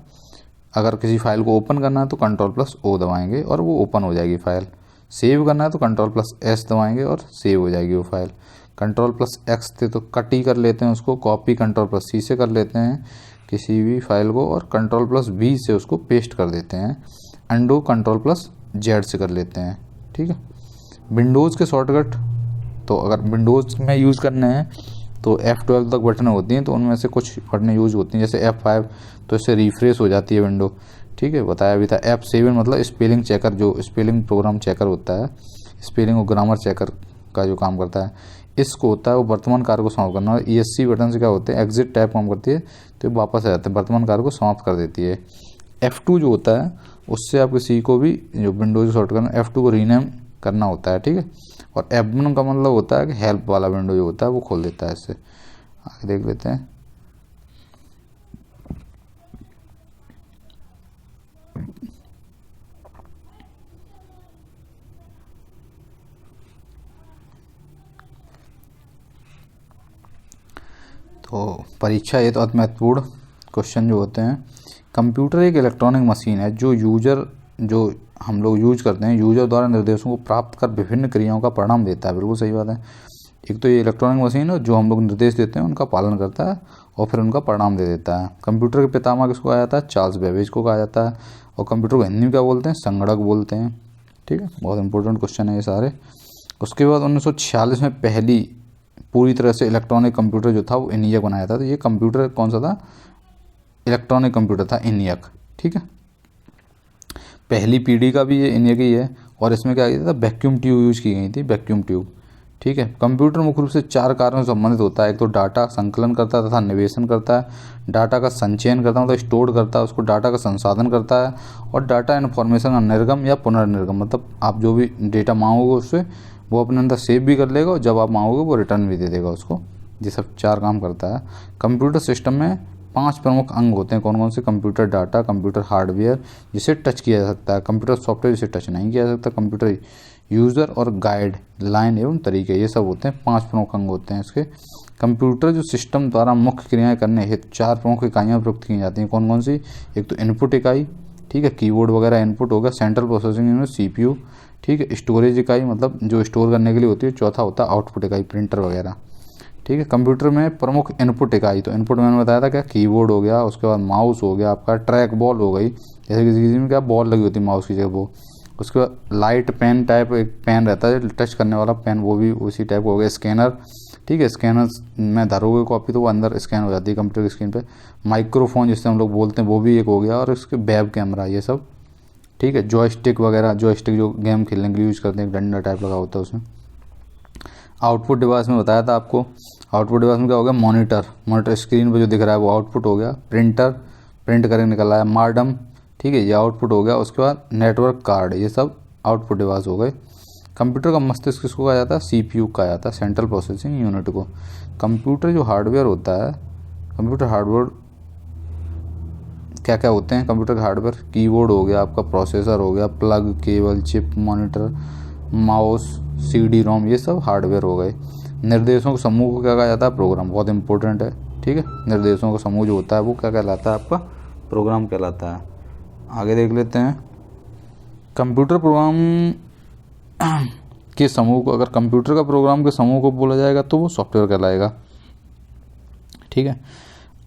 अगर किसी फाइल को ओपन करना है तो Ctrl+O दबाएंगे और वो ओपन हो जाएगी फाइल। सेव करना है तो Ctrl+S दबाएंगे और सेव हो जाएगी वो फाइल। Ctrl+X थे तो कट ही कर लेते हैं उसको, कॉपी Ctrl+C से कर लेते हैं किसी भी फाइल को, और Ctrl+V से उसको पेस्ट कर देते हैं। अंडो Ctrl+Z से कर लेते हैं, ठीक है। विंडोज़ के शॉर्टकट, तो अगर विंडोज़ में यूज़ करने हैं तो F12 तक बटन होती हैं, तो उनमें से कुछ बटनें यूज होती हैं, जैसे F5 तो इससे रिफ्रेश हो जाती है विंडो, ठीक है, बताया भी था। F7 मतलब स्पेलिंग चेकर, जो स्पेलिंग प्रोग्राम चेकर होता है, स्पेलिंग और ग्रामर चेकर का जो काम करता है, इसको होता है वो वर्तमान कार्य को समाप्त करना। और ESC बटन से क्या होते हैं, एग्जिट टैब काम करती है तो ये वापस आ जाते हैं, वर्तमान कार्य को समाप्त कर देती है। F2 जो होता है उससे आप किसी को भी जो विंडोज शॉर्ट करना, F2 को रीनेम करना होता है, ठीक है। और F1 का मतलब होता है कि हेल्प वाला विंडो जो होता है वो खोल देता है इससे। आगे देख लेते हैं। तो परीक्षा ये तो अति महत्वपूर्ण क्वेश्चन जो होते हैं। कंप्यूटर एक इलेक्ट्रॉनिक मशीन है जो हम लोग यूज करते हैं, यूजर द्वारा निर्देशों को प्राप्त कर विभिन्न क्रियाओं का परिणाम देता है। बिल्कुल सही बात है। एक तो ये इलेक्ट्रॉनिक मशीन है जो हम लोग निर्देश देते हैं उनका पालन करता है और फिर उनका परिणाम दे देता है। कंप्यूटर के पितामह किसको कहा जाता है, चार्ल्स बेबेज को कहा जाता है। और कंप्यूटर को हिंदी में क्या बोलते हैं, संगणक बोलते हैं, ठीक है। बहुत इंपॉर्टेंट क्वेश्चन है ये सारे। उसके बाद 1946 में पहली पूरी तरह से इलेक्ट्रॉनिक कंप्यूटर जो था वो ENIAC बनाया था। तो ये कंप्यूटर कौन सा था, इलेक्ट्रॉनिक कंप्यूटर था, ENIAC, ठीक है। पहली पीढ़ी का भी ये ENIAC ही है। और इसमें क्या किया था, वैक्यूम ट्यूब यूज की गई थी, वैक्यूम ट्यूब, ठीक है। कंप्यूटर मुख्य रूप से 4 कार्यों से संबंधित होता है। एक तो डाटा संकलन करता है तथा निवेशन करता है, डाटा का संचयन करता है मतलब स्टोर करता है उसको, डाटा का संसाधन करता है, और डाटा इन्फॉर्मेशन का निर्गम या पुनर्निर्गम, मतलब आप जो भी डेटा मांगोगे उससे वो अपने अंदर सेव भी कर लेगा और जब आप मांगोगे वो रिटर्न भी दे देगा उसको। ये सब 4 काम करता है। कंप्यूटर सिस्टम में 5 प्रमुख अंग होते हैं। कौन कौन से, कंप्यूटर डाटा, कंप्यूटर हार्डवेयर जिसे टच किया जा सकता है, कंप्यूटर सॉफ्टवेयर जिसे टच नहीं किया जा सकता, कंप्यूटर यूज़र और गाइड लाइन एवं तरीके, ये सब होते हैं 5 प्रमुख अंग होते हैं इसके। कंप्यूटर जो सिस्टम द्वारा मुख्य क्रियाएं करने हेतु 4 प्रमुख इकाइयाँ प्रयुक्त की जाती हैं। कौन कौन सी, एक तो इनपुट इकाई, ठीक है, कीबोर्ड वगैरह इनपुट होगा। सेंट्रल प्रोसेसिंग यूनिट CPU, ठीक है। स्टोरेज इकाई मतलब जो स्टोर करने के लिए होती है। चौथा होता है आउटपुट इकाई, प्रिंटर वगैरह, ठीक है। कंप्यूटर में प्रमुख इनपुट इकाई, तो इनपुट मैंने बताया था क्या, कीबोर्ड हो गया, उसके बाद माउस हो गया, आपका ट्रैक बॉल हो गई, जैसे किसी में क्या बॉल लगी होती है माउस की जगह वो। उसके बाद लाइट पेन टाइप एक पेन रहता है टच करने वाला पेन, वो भी उसी टाइप हो गया। स्कैनर, ठीक है, स्कैनर में धरोगे कॉपी तो वो अंदर स्कैन हो जाती है कंप्यूटर की स्क्रीन पे। माइक्रोफोन जिससे हम लोग बोलते हैं वो भी एक हो गया, और उसके वेब कैमरा, ये सब, ठीक है। जॉयस्टिक वगैरह, जॉयस्टिक जो गेम खेलने के लिए यूज़ करते हैं, एक डंडा टाइप लगा होता है उसमें। आउटपुट डिवाइस में बताया था आपको, आउटपुट डिवाइस में क्या हो गया, मॉनिटर स्क्रीन पे जो दिख रहा है वो आउटपुट हो गया। प्रिंटर, प्रिंट करके निकल आया। मॉडेम, ठीक है, ये आउटपुट हो गया। उसके बाद नेटवर्क कार्ड, ये सब आउटपुट डिवाइस हो गए। कंप्यूटर का मस्तिष्क किसको कहा जाता है, CPU कहा जाता है, सेंट्रल प्रोसेसिंग यूनिट को। कंप्यूटर जो हार्डवेयर होता है, कंप्यूटर हार्डवेयर क्या क्या होते हैं कंप्यूटर का हार्डवेयर, कीबोर्ड हो गया आपका, प्रोसेसर हो गया, plug, cable, chip, monitor, mouse, CD-ROM, ये सब हार्डवेयर हो गए। निर्देशों के समूह को क्या कहा जाता है, प्रोग्राम, बहुत इंपॉर्टेंट है, ठीक है। निर्देशों का समूह जो होता है वो क्या कहलाता है, आपका प्रोग्राम कहलाता है। आगे देख लेते हैं। कंप्यूटर प्रोग्राम के समूह को, अगर कंप्यूटर का प्रोग्राम के समूह को बोला जाएगा तो वो सॉफ्टवेयर कहलाएगा, ठीक है।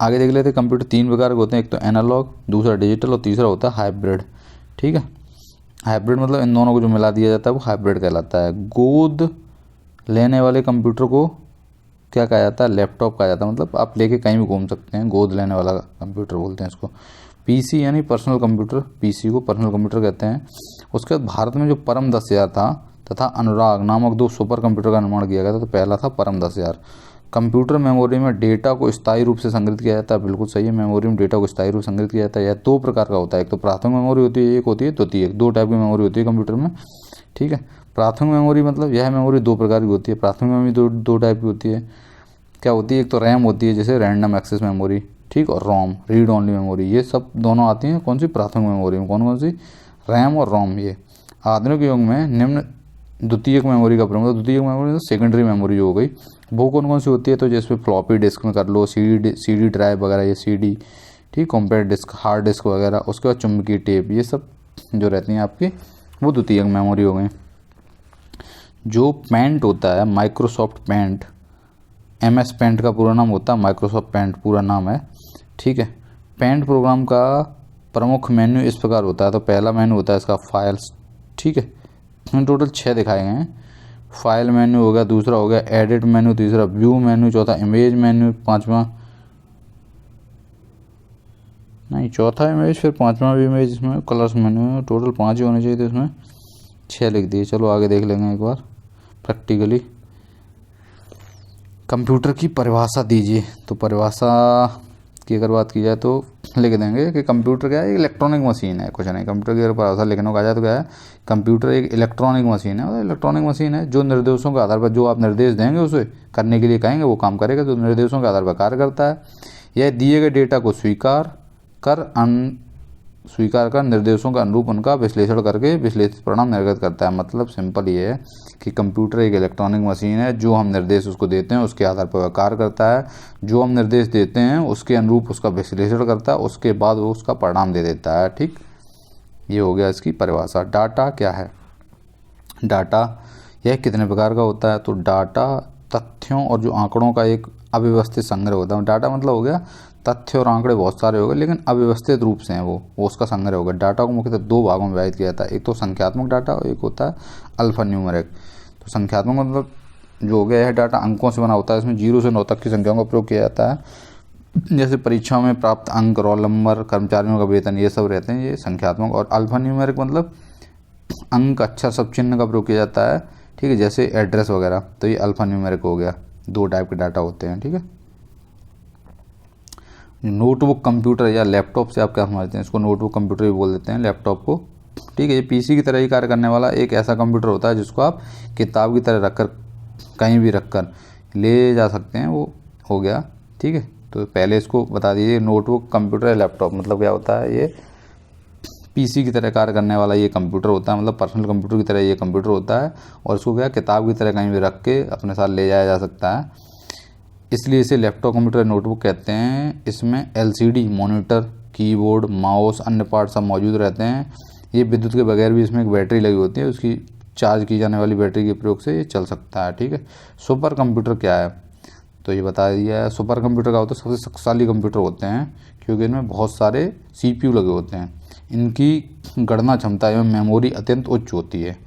आगे देख लेते हैं। कंप्यूटर 3 प्रकार के होते हैं, एक तो एनालॉग, दूसरा डिजिटल और तीसरा होता है हाइब्रिड, ठीक है। हाइब्रिड मतलब इन दोनों को जो मिला दिया जाता है वो हाइब्रिड कहलाता है। गोद लेने वाले कंप्यूटर को क्या कहा जाता है, लैपटॉप कहा जाता है, मतलब आप लेके कहीं भी घूम सकते हैं, गोद लेने वाला कंप्यूटर बोलते हैं इसको। पीसी यानी पर्सनल कंप्यूटर, पीसी को पर्सनल कंप्यूटर कहते हैं। उसके बाद भारत में जो परम 10,000 था तथा अनुराग नामक 2 सुपर कंप्यूटर का निर्माण किया गया था। तो पहला था परम 10,000। कंप्यूटर मेमोरी में डेटा को स्थायी रूप से संग्रहित किया जाता है, बिल्कुल सही है, मेमोरी में डेटा को स्थायी रूप से संग्रहित किया जाता है। यह 2 प्रकार का होता है, एक तो प्राथमिक मेमोरी होती है, एक होती है द्वितीयक। 2 टाइप की मेमोरी होती है कंप्यूटर में, ठीक है। प्राथमिक मेमोरी मतलब यह मेमोरी 2 प्रकार की होती है। प्राथमिक मेमोरी दो टाइप की होती है, क्या होती है, एक तो रैम होती है जैसे रैंडम एक्सेस मेमोरी, ठीक, और रोम रीड ओनली मेमोरी, ये सब दोनों आती हैं कौन सी, प्राथमिक मेमोरी में। कौन कौन सी, रैम और रोम। ये आधुनिक युग में निम्न द्वितीयक मेमोरी का प्रयोग, द्वितीयक मेमोरी तो सेकेंडरी मेमोरी हो गई, वो कौन कौन सी होती है, तो जैसे फ्लॉपी डिस्क में कर लो, सीडी ड्राइव वगैरह, ये सीडी, ठीक, कॉम्पैक्ट डिस्क, हार्ड डिस्क वगैरह। उसके बाद चुंबकीय टेप, ये सब जो रहती हैं आपकी वो द्वितीयक मेमोरी हो गई। जो पेंट होता है, माइक्रोसॉफ्ट पेंट, MS पेंट का पूरा नाम होता है, माइक्रोसॉफ्ट पेंट पूरा नाम है, ठीक है। पेंट प्रोग्राम का प्रमुख मेन्यू इस प्रकार होता है। तो पहला मेन्यू होता है इसका फाइल्स, ठीक है, इसमें टोटल 6 दिखाए गए हैं। फाइल मेन्यू हो गया, दूसरा हो गया एडिट मेन्यू, तीसरा व्यू मेन्यू, चौथा इमेज मेन्यू, पांचवा नहीं, चौथा इमेज, फिर पांचवा भी इमेज, इसमें कलर्स मेन्यू। टोटल 5 ही होने चाहिए थे, इसमें 6 लिख दिए। चलो आगे देख लेंगे एक बार प्रैक्टिकली। कंप्यूटर की परिभाषा दीजिए। तो परिभाषा की अगर बात की जाए तो लिख देंगे कि कंप्यूटर क्या है, इलेक्ट्रॉनिक मशीन है, कुछ नहीं। कंप्यूटर की अगर परिभाषा लिखने को आ जाए तो क्या है, कंप्यूटर एक इलेक्ट्रॉनिक मशीन है। और इलेक्ट्रॉनिक मशीन है जो निर्देशों के आधार पर, जो आप निर्देश देंगे उसे करने के लिए कहेंगे वो काम करेगा, जो निर्देशों के आधार पर कार्य करता है। यह दिए गए डेटा को स्वीकार कर निर्देशों के अनुरूप उनका विश्लेषण करके विश्लेषित परिणाम निर्गत करता है। मतलब सिंपल ये है कि कंप्यूटर एक इलेक्ट्रॉनिक मशीन है, जो हम निर्देश उसको देते हैं उसके आधार पर वह कार्य करता है। जो हम निर्देश देते हैं उसके अनुरूप उसका विश्लेषण करता है, उसके बाद वो उसका परिणाम दे देता है, ठीक। ये हो गया इसकी परिभाषा। डाटा क्या है, डाटा यह कितने प्रकार का होता है। तो डाटा तथ्यों और जो आंकड़ों का एक अव्यवस्थित संग्रह होता है। डाटा मतलब हो गया तथ्य और आंकड़े बहुत सारे हो गए, लेकिन अव्यवस्थित रूप से हैं वो उसका संग्रह होगा। डाटा को मुख्यतः 2 भागों में विभाजित किया जाता है, एक तो संख्यात्मक डाटा और एक होता है अल्फा न्यूमेरिक। तो संख्यात्मक मतलब जो हो गया यह डाटा अंकों से बना होता है, इसमें 0 से 9 तक की संख्याओं का प्रयोग किया जाता है। जैसे परीक्षा में प्राप्त अंक, रोल नंबर, कर्मचारियों का वेतन, ये सब रहते हैं, ये संख्यात्मक। और अल्फा न्यूमेरिक मतलब अंक, अक्षर, सब चिन्ह का प्रयोग किया जाता है, ठीक है, जैसे एड्रेस वगैरह। तो ये अल्फा न्यूमेरिक हो गया। 2 टाइप के डाटा होते हैं, ठीक है। नोटबुक कंप्यूटर या लैपटॉप से आप क्या समझते हैं, इसको नोटबुक कंप्यूटर भी बोल देते हैं लैपटॉप को, ठीक है। ये पीसी की तरह ही कार्य करने वाला एक ऐसा कंप्यूटर होता है जिसको आप किताब की तरह रखकर कहीं भी रखकर ले जा सकते हैं, वो हो गया, ठीक है। तो पहले इसको बता दीजिए, नोटबुक कंप्यूटर या लैपटॉप मतलब क्या होता है, ये पीसी की तरह कार्य करने वाला ये कंप्यूटर होता है, मतलब पर्सनल कंप्यूटर की तरह ये कंप्यूटर होता है। और इसको क्या किताब की तरह कहीं भी रख के अपने साथ ले जाया जा सकता है, इसलिए इसे लैपटॉप कंप्यूटर नोटबुक कहते हैं। इसमें LCD मॉनिटर, कीबोर्ड, माउस, अन्य पार्ट सब मौजूद रहते हैं। ये विद्युत के बगैर भी इसमें एक बैटरी लगी होती है, उसकी चार्ज की जाने वाली बैटरी के प्रयोग से ये चल सकता है, ठीक है। सुपर कंप्यूटर क्या है, तो ये बता दिया है। सुपर कंप्यूटर का होता है सबसे शक्तिशाली कंप्यूटर होते हैं, क्योंकि इनमें बहुत सारे CPU लगे होते हैं। इनकी गणना क्षमता एवं मेमोरी अत्यंत उच्च होती है।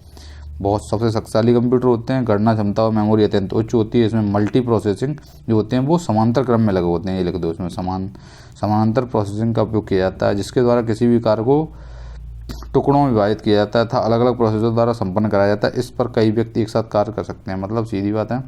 बहुत सबसे शक्तिशाली कंप्यूटर होते हैं, गणना क्षमता और मेमोरी अत्यंत उच्च होती है। इसमें मल्टी प्रोसेसिंग जो होते हैं वो समांतर क्रम में लगे होते हैं, ये लिख दो इसमें, समानांतर प्रोसेसिंग का उपयोग किया जाता है, जिसके द्वारा किसी भी कार्य को टुकड़ों में विभाजित किया जाता है तथा अलग अलग प्रोसेसर द्वारा संपन्न कराया जाता है। इस पर कई व्यक्ति एक साथ कार्य कर सकते हैं। मतलब सीधी बात है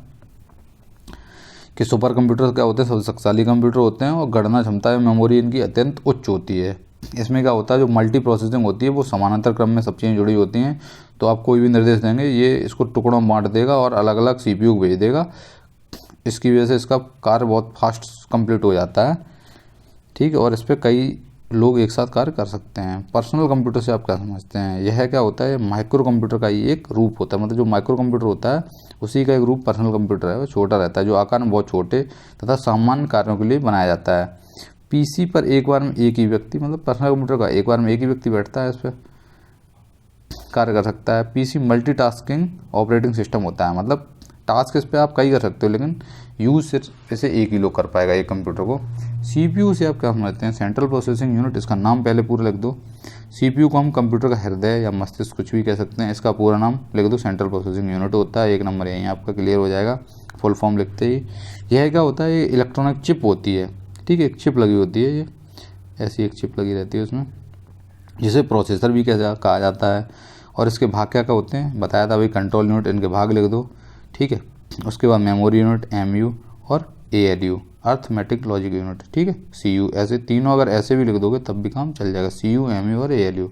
कि सुपर कंप्यूटर क्या होते हैं, सबसे शक्तिशाली कंप्यूटर होते हैं और गणना क्षमता एवं मेमोरी इनकी अत्यंत उच्च होती है। इसमें क्या होता है, जो मल्टी प्रोसेसिंग होती है वो समानांतर क्रम में सब चीज़ें जुड़ी होती हैं। तो आप कोई भी निर्देश देंगे, ये इसको टुकड़ों में बांट देगा और अलग अलग CPU को भेज देगा। इसकी वजह से इसका कार्य बहुत फास्ट कंप्लीट हो जाता है, ठीक है। और इस पर कई लोग एक साथ कार्य कर सकते हैं। पर्सनल कंप्यूटर से आप क्या समझते हैं, यह क्या होता है, माइक्रो कंप्यूटर का ही एक रूप होता है। मतलब जो माइक्रो कंप्यूटर होता है उसी का एक रूप पर्सनल कंप्यूटर है। वो छोटा रहता है, जो आकार में बहुत छोटे तथा सामान्य कार्यों के लिए बनाया जाता है। PC पर एक बार में एक ही व्यक्ति, मतलब पर्सनल कंप्यूटर का एक बार में एक ही व्यक्ति बैठता है, इस पर कार्य कर सकता है। PC मल्टीटास्किंग ऑपरेटिंग सिस्टम होता है, मतलब टास्क इस पर आप कई कर सकते हो, लेकिन यूज़ सिर्फ इसे एक ही लोग कर पाएगा एक कंप्यूटर को। CPU से आप क्या समझते हैं, सेंट्रल प्रोसेसिंग यूनिट, इसका नाम पहले पूरा लिख दो। CPU को हम कंप्यूटर का हृदय या मस्तिष्क कुछ भी कह सकते हैं, इसका पूरा नाम लिख दो, सेंट्रल प्रोसेसिंग यूनिट होता है। 1 नंबर यहीं आपका क्लियर हो जाएगा फुल फॉर्म लिखते ही। यह क्या होता है, ये इलेक्ट्रॉनिक चिप होती है, ठीक है, एक चिप लगी होती है। ये ऐसी एक चिप लगी रहती है उसमें, जिसे प्रोसेसर भी कहा जाता है। और इसके भाग क्या क्या होते हैं बताया था भाई, कंट्रोल यूनिट, इनके भाग लिख दो, ठीक है। उसके बाद मेमोरी यूनिट MU और ALU अर्थमेटिक लॉजिक यूनिट, ठीक है, CU, ऐसे तीनों अगर ऐसे भी लिख दोगे तब भी काम चल जाएगा, CU, MU और ALU।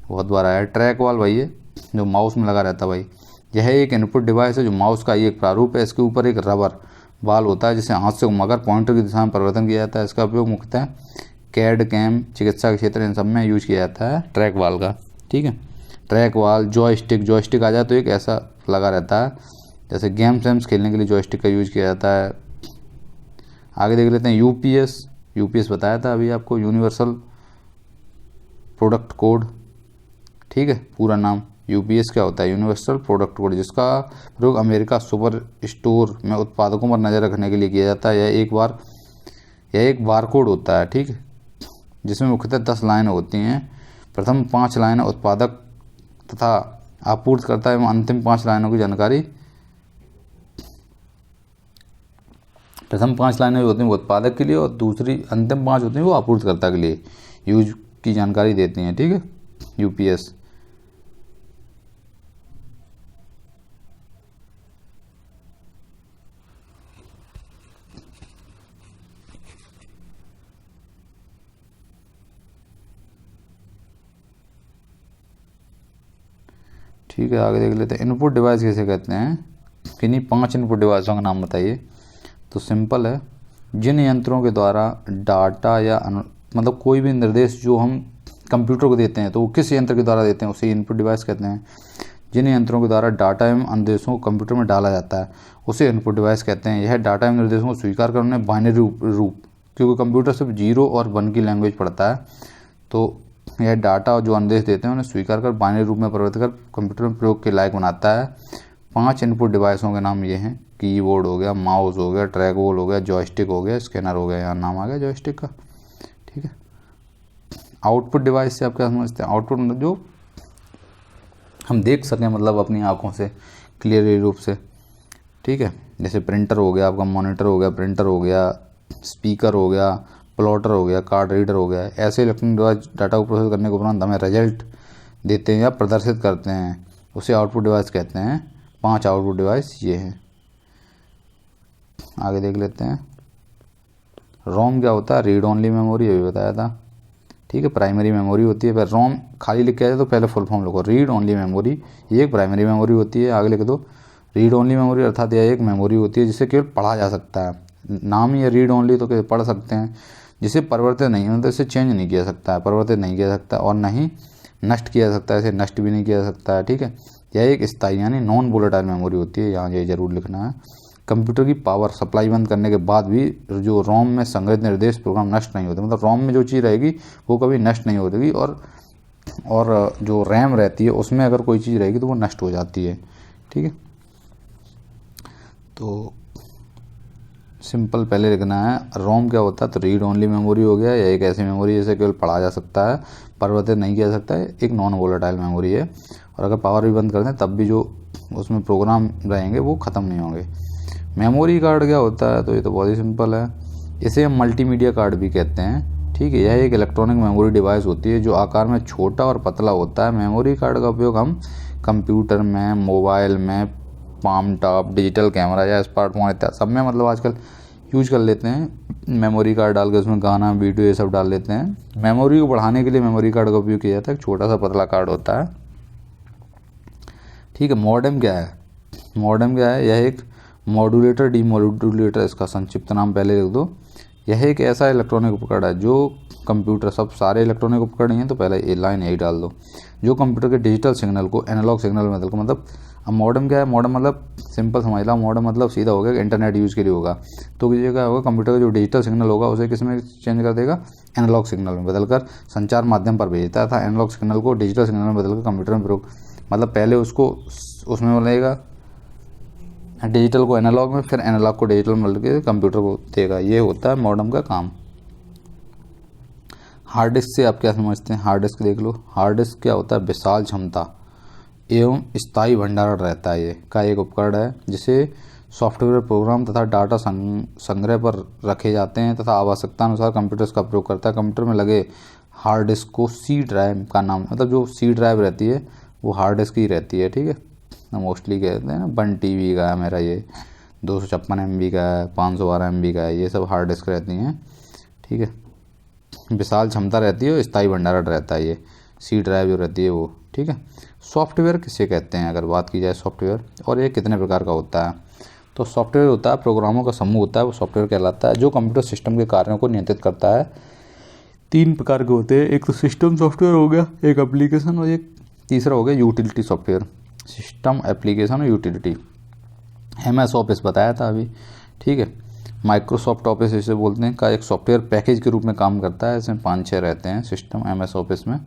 बहुत बार आया। ट्रैक वाल भाई है जो माउस में लगा रहता है भाई, यह एक इनपुट डिवाइस है जो माउस का एक प्रारूप है। इसके ऊपर एक रबर बाल होता है जिसे हाथ से घुमाकर पॉइंटर की दिशा में परिवर्तन किया जाता है। इसका उपयोग मुख्यतः कैड, कैम, चिकित्सा के क्षेत्र, इन सब में यूज किया जाता है ट्रैक वाल का, ठीक है। ट्रैक वाल, जॉयस्टिक आ जाए तो एक ऐसा लगा रहता है, जैसे गेम्स खेलने के लिए जॉयस्टिक का यूज किया जाता है। आगे देख लेते हैं यूपीएस बताया था अभी आपको, यूनिवर्सल प्रोडक्ट कोड, ठीक है, पूरा नाम। यूपीएस क्या होता है? यूनिवर्सल प्रोडक्ट कोड, जिसका प्रयोग अमेरिका सुपर स्टोर में उत्पादकों पर नज़र रखने के लिए किया जाता है। यह एक बारकोड होता है, ठीक है, जिसमें मुख्यतः 10 लाइनें होती हैं। प्रथम 5 लाइनें उत्पादक तथा आपूर्तिकर्ता एवं अंतिम 5 लाइनों की जानकारी, प्रथम 5 लाइनें जो होती हैं वो उत्पादक के लिए और दूसरी अंतिम 5 होती हैं वो आपूर्तिकर्ता के लिए यूज की जानकारी देती हैं, ठीक है, यूपीएस। ठीक है, आगे देख लेते हैं इनपुट डिवाइस किसे कहते हैं। किन्हीं 5 इनपुट डिवाइसों का नाम बताइए। तो सिंपल है, जिन यंत्रों के द्वारा डाटा या मतलब कोई भी निर्देश जो हम कंप्यूटर को देते हैं तो वो किस यंत्र के द्वारा देते हैं उसे इनपुट डिवाइस कहते हैं। जिन यंत्रों के द्वारा डाटा एवं निर्देशों को कंप्यूटर में डाला जाता है उसे इनपुट डिवाइस कहते हैं। यह डाटा एवं निर्देशों को स्वीकार कर उन्हें बाइनरी रूप, क्योंकि कंप्यूटर सिर्फ 0 और 1 की लैंग्वेज पढ़ता है, तो यह डाटा जो आदेश देते हैं उन्हें स्वीकार कर बाइनरी रूप में परिवर्तित कर कंप्यूटर में प्रयोग के लायक बनाता है। 5 इनपुट डिवाइसों के नाम ये हैं, कीबोर्ड हो गया, माउस हो गया, ट्रैक बॉल हो गया, जॉयस्टिक हो गया, स्कैनर हो गया, यहाँ नाम आ गया जॉयस्टिक का, ठीक है। आउटपुट डिवाइस से आप क्या समझते हैं? आउटपुट मतलब जो हम देख सकें, मतलब अपनी आंखों से क्लियर रूप से, ठीक है, जैसे प्रिंटर हो गया आपका, मॉनिटर हो गया, प्रिंटर हो गया, स्पीकर हो गया, प्लॉटर हो गया, कार्ड रीडर हो गया। ऐसे इलेक्ट्रॉनिक डिवाइस डाटा को प्रोसेस करने के उपरांत हमें रिजल्ट देते हैं या प्रदर्शित करते हैं, उसे आउटपुट डिवाइस कहते हैं। 5 आउटपुट डिवाइस ये हैं। आगे देख लेते हैं रोम क्या होता है। रीड ओनली मेमोरी, अभी बताया था, ठीक है, प्राइमरी मेमोरी होती है। फिर रोम खाली लिख के आए तो पहले फुल फॉर्म लिखो, रीड ओनली मेमोरी, ये एक प्राइमरी मेमोरी होती है। आगे लिख दो रीड ओनली मेमोरी, अर्थात यह एक मेमोरी होती है जिसे केवल पढ़ा जा सकता है। नाम ही है रीड ओनली, तो पढ़ सकते हैं, जिसे परिवर्तित नहीं होता, इसे चेंज नहीं किया सकता है, परिवर्तित नहीं किया सकता और ना ही नष्ट किया सकता है, इसे नष्ट भी नहीं किया जा सकता है, ठीक है। यह एक स्थायी यानी नॉन वोलेटाइल मेमोरी होती है, यहाँ ये जरूर लिखना है। कंप्यूटर की पावर सप्लाई बंद करने के बाद भी जो रोम में संग्रहित निर्देश प्रोग्राम नष्ट नहीं होते, मतलब रोम में जो चीज़ रहेगी वो कभी नष्ट नहीं होगी, और जो रैम रहती है उसमें अगर कोई चीज़ रहेगी तो वो नष्ट हो जाती है, ठीक है। तो सिंपल पहले लिखना है, रोम क्या होता है, तो रीड ओनली मेमोरी हो गया, या एक ऐसी मेमोरी जिसे केवल पढ़ा जा सकता है, परिवर्तित नहीं किया जा सकता है, एक नॉन वोलेटाइल मेमोरी है। और अगर पावर भी बंद कर दें तब भी जो उसमें प्रोग्राम रहेंगे वो ख़त्म नहीं होंगे। मेमोरी कार्ड क्या होता है, तो ये तो बहुत ही सिंपल है, इसे हम मल्टीमीडिया कार्ड भी कहते हैं, ठीक है। यह एक इलेक्ट्रॉनिक मेमोरी डिवाइस होती है जो आकार में छोटा और पतला होता है। मेमोरी कार्ड का उपयोग हम कंप्यूटर में, मोबाइल में, पाम टॉप, डिजिटल कैमरा या स्मार्टफोन इत्यादि सब में मतलब आजकल यूज कर लेते हैं। मेमोरी कार्ड डाल के उसमें गाना, वीडियो ये सब डाल लेते हैं। मेमोरी को बढ़ाने के लिए मेमोरी कार्ड का उपयोग किया जाता है, एक छोटा सा पतला कार्ड होता है, ठीक है। मॉडेम क्या है? मॉडेम क्या है? यह एक मॉड्यूलेटर डीमॉड्यूलेटर, इसका संक्षिप्त नाम पहले लिख दो। यह एक ऐसा इलेक्ट्रॉनिक उपकरण है जो कंप्यूटर, सब सारे इलेक्ट्रॉनिक उपकरण हैं तो पहले ये लाइन यही डाल दो, जो कंप्यूटर के डिजिटल सिग्नल को एनालॉग सिग्नल में बदल, मतलब अब मॉडेम क्या है? मॉडेम मतलब सिंपल समझ लो, मॉडेम मतलब सीधा हो गया कि इंटरनेट यूज़ के लिए होगा, तो ये क्या होगा, कंप्यूटर का जो डिजिटल सिग्नल होगा उसे किस में चेंज कर देगा, एनालॉग सिग्नल में बदलकर संचार माध्यम पर भेजता था। एनालॉग सिग्नल को डिजिटल सिग्नल में बदलकर कंप्यूटर में प्रयोग, मतलब पहले उसको उसमें बनेगा डिजिटल को एनालॉग में, फिर एनालॉग को डिजिटल में बदल के कंप्यूटर को देगा। ये होता है मॉडेम का काम। हार्ड डिस्क से आप क्या समझते हैं? हार्ड डिस्क देख लो। हार्ड डिस्क क्या होता है? विशाल क्षमता एवं स्थायी भंडारण रहता है ये का एक उपकरण है जिसे सॉफ्टवेयर प्रोग्राम तथा डाटा संग्रह पर रखे जाते हैं तथा आवश्यकता अनुसार कंप्यूटर्स का प्रयोग करता है। कंप्यूटर में लगे हार्ड डिस्क को सी ड्राइव का नाम, मतलब जो सी ड्राइव रहती है वो हार्ड डिस्क ही रहती है, ठीक है। मोस्टली कहते हैं ना 1 TB का है मेरा, ये 256 MB का है, 512 MB का है, ये सब हार्ड डिस्क रहती हैं, ठीक है। विशाल क्षमता रहती है और स्थायी भंडारण रहता है ये सी ड्राइव जो रहती है वो, ठीक है। सॉफ्टवेयर किसे कहते हैं अगर बात की जाए सॉफ्टवेयर, और ये कितने प्रकार का होता है। तो सॉफ्टवेयर होता है प्रोग्रामों का समूह होता है, वो सॉफ्टवेयर कहलाता है, जो कंप्यूटर सिस्टम के कार्यों को नियंत्रित करता है। 3 प्रकार के होते हैं, एक तो सिस्टम सॉफ्टवेयर हो गया, एक एप्लीकेशन, और एक तीसरा हो गया यूटिलिटी सॉफ्टवेयर। सिस्टम, एप्लीकेशन और यूटिलिटी। MS ऑफिस बताया था अभी, ठीक है। माइक्रोसॉफ्ट ऑफिस इसे बोलते हैं का एक सॉफ्टवेयर पैकेज के रूप में काम करता है। इसमें 5-6 रहते हैं सिस्टम MS ऑफिस में।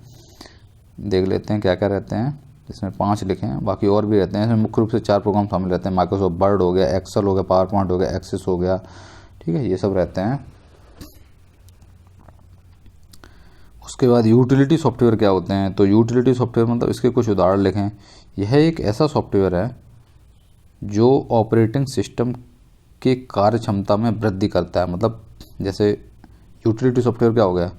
देख लेते हैं क्या क्या रहते हैं, इसमें 5 लिखे हैं, बाकी और भी रहते हैं। इसमें मुख्य रूप से 4 प्रोग्राम शामिल रहते हैं। माइक्रोसॉफ्ट वर्ड हो गया, एक्सेल हो गया, पावर पॉइंट हो गया, एक्सेस हो गया, ठीक है, ये सब रहते हैं। उसके बाद यूटिलिटी सॉफ्टवेयर क्या होते हैं, तो यूटिलिटी सॉफ्टवेयर मतलब इसके कुछ उदाहरण लिखें। यह एक ऐसा सॉफ्टवेयर है जो ऑपरेटिंग सिस्टम के कार्य क्षमता में वृद्धि करता है। मतलब जैसे यूटिलिटी सॉफ्टवेयर क्या हो गया,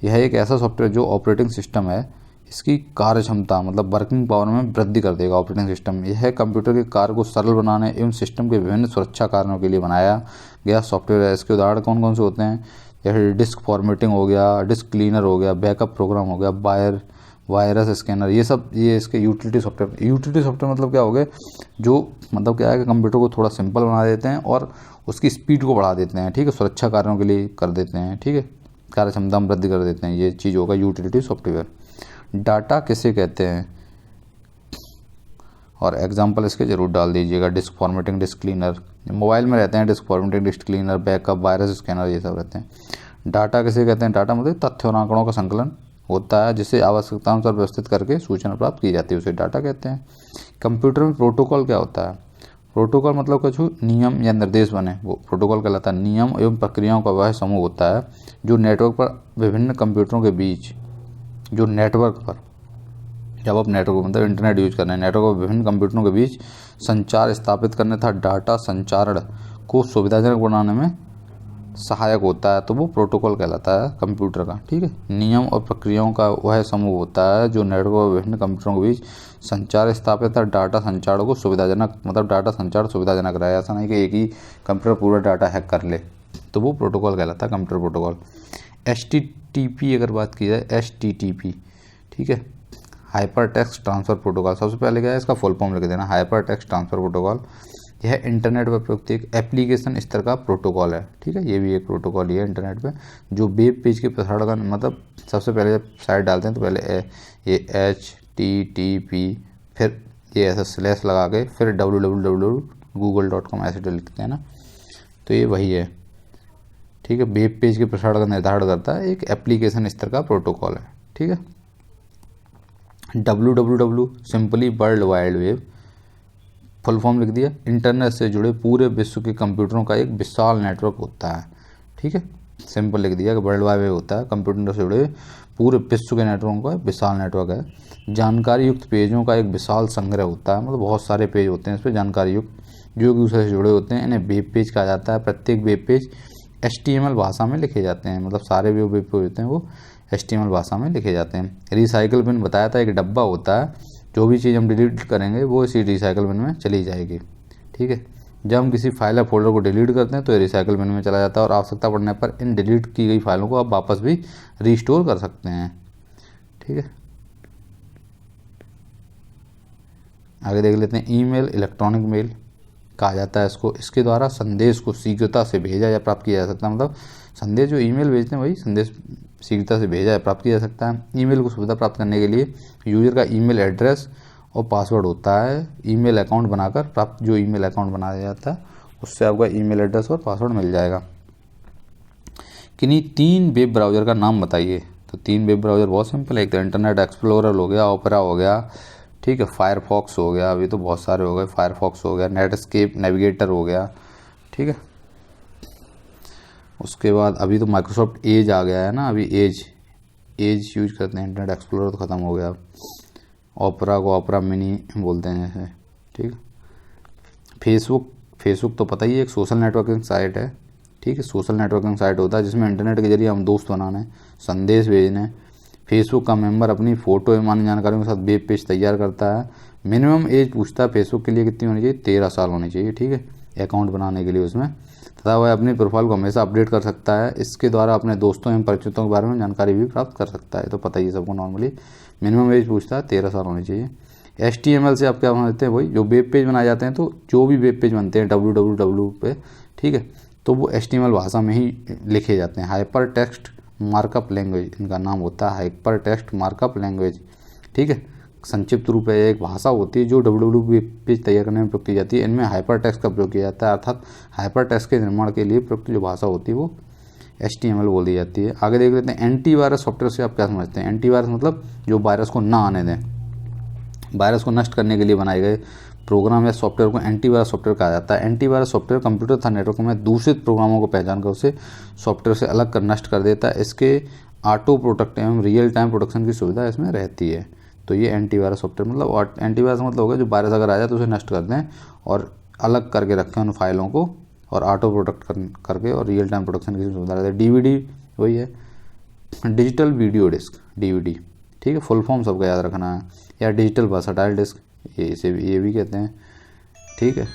यह एक ऐसा सॉफ्टवेयर जो ऑपरेटिंग सिस्टम है इसकी कार्य क्षमता मतलब वर्किंग पावर में वृद्धि कर देगा ऑपरेटिंग सिस्टम। यह कंप्यूटर के कार्य को सरल बनाने एवं सिस्टम के विभिन्न सुरक्षा कारणों के लिए बनाया गया सॉफ्टवेयर है। इसके उदाहरण कौन कौन से होते हैं, जैसे डिस्क फॉर्मेटिंग हो गया, डिस्क क्लीनर हो गया, बैकअप प्रोग्राम हो गया, वायरस स्कैनर, ये सब ये इसके यूटिलिटी सॉफ्टवेयर। यूटिलिटी सॉफ्टवेयर मतलब क्या हो गया, जो मतलब क्या है कि कंप्यूटर को थोड़ा सिंपल बना देते हैं और उसकी स्पीड को बढ़ा देते हैं, ठीक है, सुरक्षा कार्यों के लिए कर देते हैं, ठीक है, कार्य क्षमता में वृद्धि कर देते हैं, ये चीज़ होगा यूटिलिटी सॉफ्टवेयर। डाटा किसे कहते हैं, और एग्जांपल इसके जरूर डाल दीजिएगा। Disk formatting, disk cleaner, mobile में रहते हैं disk formatting, disk cleaner, backup, virus scanner, ये सब रहते हैं। डाटा किसे कहते हैं, डाटा मतलब तथ्य और आंकड़ों का संकलन होता है जिसे आवश्यकतानुसार व्यवस्थित करके सूचना प्राप्त की जाती है, उसे डाटा कहते हैं। कंप्यूटर में प्रोटोकॉल क्या होता है, प्रोटोकॉल मतलब कुछ नियम या निर्देश बने, वो प्रोटोकॉल कहलाता है। नियम एवं प्रक्रियाओं का वह समूह होता है जो नेटवर्क पर विभिन्न कंप्यूटरों के बीच, जो नेटवर्क पर, जब आप नेटवर्क मतलब इंटरनेट यूज कर रहे हैं, नेटवर्क पर विभिन्न कंप्यूटरों के बीच संचार स्थापित करने तथा डाटा संचारण को सुविधाजनक बनाने में सहायक होता है, तो वो प्रोटोकॉल कहलाता है कंप्यूटर का, ठीक है। नियम और प्रक्रियाओं का वह समूह होता है जो नेटवर्क और विभिन्न कंप्यूटरों के बीच संचार स्थापित और डाटा संचार को सुविधाजनक, मतलब डाटा संचार सुविधाजनक रहा है, ऐसा नहीं कि एक ही कंप्यूटर पूरा डाटा हैक कर ले, तो वो प्रोटोकॉल कहलाता है कंप्यूटर प्रोटोकॉल। HTTP अगर बात की जाए, HTTP, ठीक है, हाइपर टेक्स्ट ट्रांसफ़र प्रोटोकॉल। सबसे पहले क्या है, इसका फुल फॉर्म लिख देना, हाइपर टेक्स्ट ट्रांसफ़र प्रोटोकॉल। यह इंटरनेट पर प्रयुक्त एक एप्लीकेशन स्तर का प्रोटोकॉल है, ठीक है, ये भी एक प्रोटोकॉल ही है इंटरनेट पे, जो वेब पेज के प्रसारण का मतलब सबसे पहले जब साइट डालते हैं तो पहले ये HTTP, फिर ये ऐसा स्लैश लगा के फिर www.google.com ऐसे लिखते हैं ना, तो ये वही है, ठीक है। वेब पेज के प्रसारण का निर्धारण करता है एक एप्लीकेशन स्तर का प्रोटोकॉल है, ठीक है। www simply world wide web, full form लिख दिया, इंटरनेट से जुड़े पूरे विश्व के कंप्यूटरों का एक विशाल नेटवर्क होता है, ठीक है, सिंपल लिख दिया कि वर्ल्ड वाइड वेब होता है कंप्यूटर से जुड़े पूरे विश्व के नेटवर्कों का विशाल नेटवर्क है। जानकारी युक्त पेजों का एक विशाल संग्रह होता है, मतलब बहुत सारे पेज होते हैं इस पर जानकारी युक्त जो एक दूसरे से जुड़े होते हैं, इन्हें वेब पेज कहा जाता है। प्रत्येक वेब पेज HTML भाषा में लिखे जाते हैं, मतलब सारे वेब पेज होते हैं वो HTML भाषा में लिखे जाते हैं। रिसाइकल बिन बताया था, एक डब्बा होता है, जो भी चीज़ हम डिलीट करेंगे वो इसी रिसाइकल बिन में चली जाएगी, ठीक है। जब हम किसी फाइल या फोल्डर को डिलीट करते हैं तो ये रिसाइकल बिन में चला जाता है और आवश्यकता पड़ने पर इन डिलीट की गई फाइलों को आप वापस भी रीस्टोर कर सकते हैं, ठीक है। आगे देख लेते हैं, ईमेल, इलेक्ट्रॉनिक मेल कहा जाता है इसको। इसके द्वारा संदेश को शीघ्रता से भेजा या प्राप्त किया जा सकता है, मतलब संदेश जो ईमेल भेजते हैं वही संदेश शीघ्रता से भेजा या प्राप्त किया जा सकता है। ईमेल को सुविधा प्राप्त करने के लिए यूजर का ईमेल एड्रेस और पासवर्ड होता है। ईमेल अकाउंट बनाकर प्राप्त, जो ईमेल अकाउंट बनाया जाता है उससे आपका ईमेल एड्रेस और पासवर्ड मिल जाएगा। किन्हीं 3 वेब ब्राउज़र का नाम बताइए, तो 3 वेब ब्राउज़र बहुत सिंपल है, एक तो इंटरनेट एक्सप्लोरर हो गया, ओपेरा हो गया, ठीक है, फायरफॉक्स हो गया, अभी तो बहुत सारे हो गए, फायरफॉक्स हो गया, नेटस्केप नेविगेटर हो गया, ठीक है। उसके बाद अभी तो माइक्रोसॉफ्ट एज आ गया है ना, अभी एज यूज करते हैं, इंटरनेट एक्सप्लोरर तो ख़त्म हो गया। ओपेरा को ओपेरा मिनी बोलते हैं जैसे, ठीक है। फेसबुक तो पता ही है एक सोशल नेटवर्किंग साइट है, ठीक है। सोशल नेटवर्किंग साइट होता है जिसमें इंटरनेट के जरिए हम दोस्त बनाने, संदेश भेजने। फेसबुक का मेंबर अपनी फ़ोटो एवं अन्य जानकारियों के साथ वेब पेज तैयार करता है। मिनिमम एज पूछता है फेसबुक के लिए कितनी होनी चाहिए, 13 साल होनी चाहिए, ठीक है, अकाउंट बनाने के लिए उसमें, तथा वह अपनी प्रोफाइल को हमेशा अपडेट कर सकता है। इसके द्वारा अपने दोस्तों एवं परिचितों के बारे में जानकारी भी प्राप्त कर सकता है। तो पता ही है सबको, नॉर्मली मिनिमम एज पूछता है 13 साल होनी चाहिए। HTML से आप क्या बनाते हैं, वही जो वेब पेज बनाए जाते हैं, तो जो भी वेब पेज बनते हैं www पे, ठीक है, तो वो HTML भाषा में ही लिखे जाते हैं। हाइपर टेक्स्ट मार्कअप लैंग्वेज इनका नाम होता है, हाइपर टेक्स्ट मार्कअप लैंग्वेज, ठीक है। संक्षिप्त रूप है, एक भाषा होती है जो www वेब पेज तैयार करने में प्रयोग की जाती है। इनमें हाइपर टेक्स्ट का प्रयोग किया जाता है, अर्थात हाइपर टेक्स्ट के निर्माण के लिए प्रयुक्त जो भाषा होती है वो HTML बोल दी जाती है। आगे देख लेते हैं एंटीवायरस सॉफ्टवेयर से आप क्या समझते हैं। एंटीवायरस मतलब जो वायरस को ना आने दें, वायरस को नष्ट करने के लिए बनाए गए प्रोग्राम या सॉफ्टवेयर को एंटीवायरस सॉफ्टवेयर कहा जाता है। एंटीवायरस सॉफ्टवेयर कंप्यूटर तथा नेटवर्क में दूषित प्रोग्रामों को पहचान कर उसे सॉफ्टवेयर से अलग कर नष्ट कर देता है। इसके ऑटो प्रोटेक्ट एवं रियल टाइम प्रोटेक्शन की सुविधा इसमें रहती है। तो ये एंटीवायरस सॉफ्टवेयर मतलब, एंटीवायरस मतलब होगा जो वायरस अगर आ जाए तो उसे नष्ट कर दें और अलग करके रखें उन फाइलों को, और ऑटो प्रोटेक्ट करके और रियल टाइम प्रोटेक्शन की सुविधा रहती है। DVD वही है, डिजिटल वीडियो डिस्क, DVD, ठीक है, फुल फॉर्म सबका याद रखना है। या डिजिटल वर्सटाइल डिस्क, ये भी कहते हैं, ठीक है।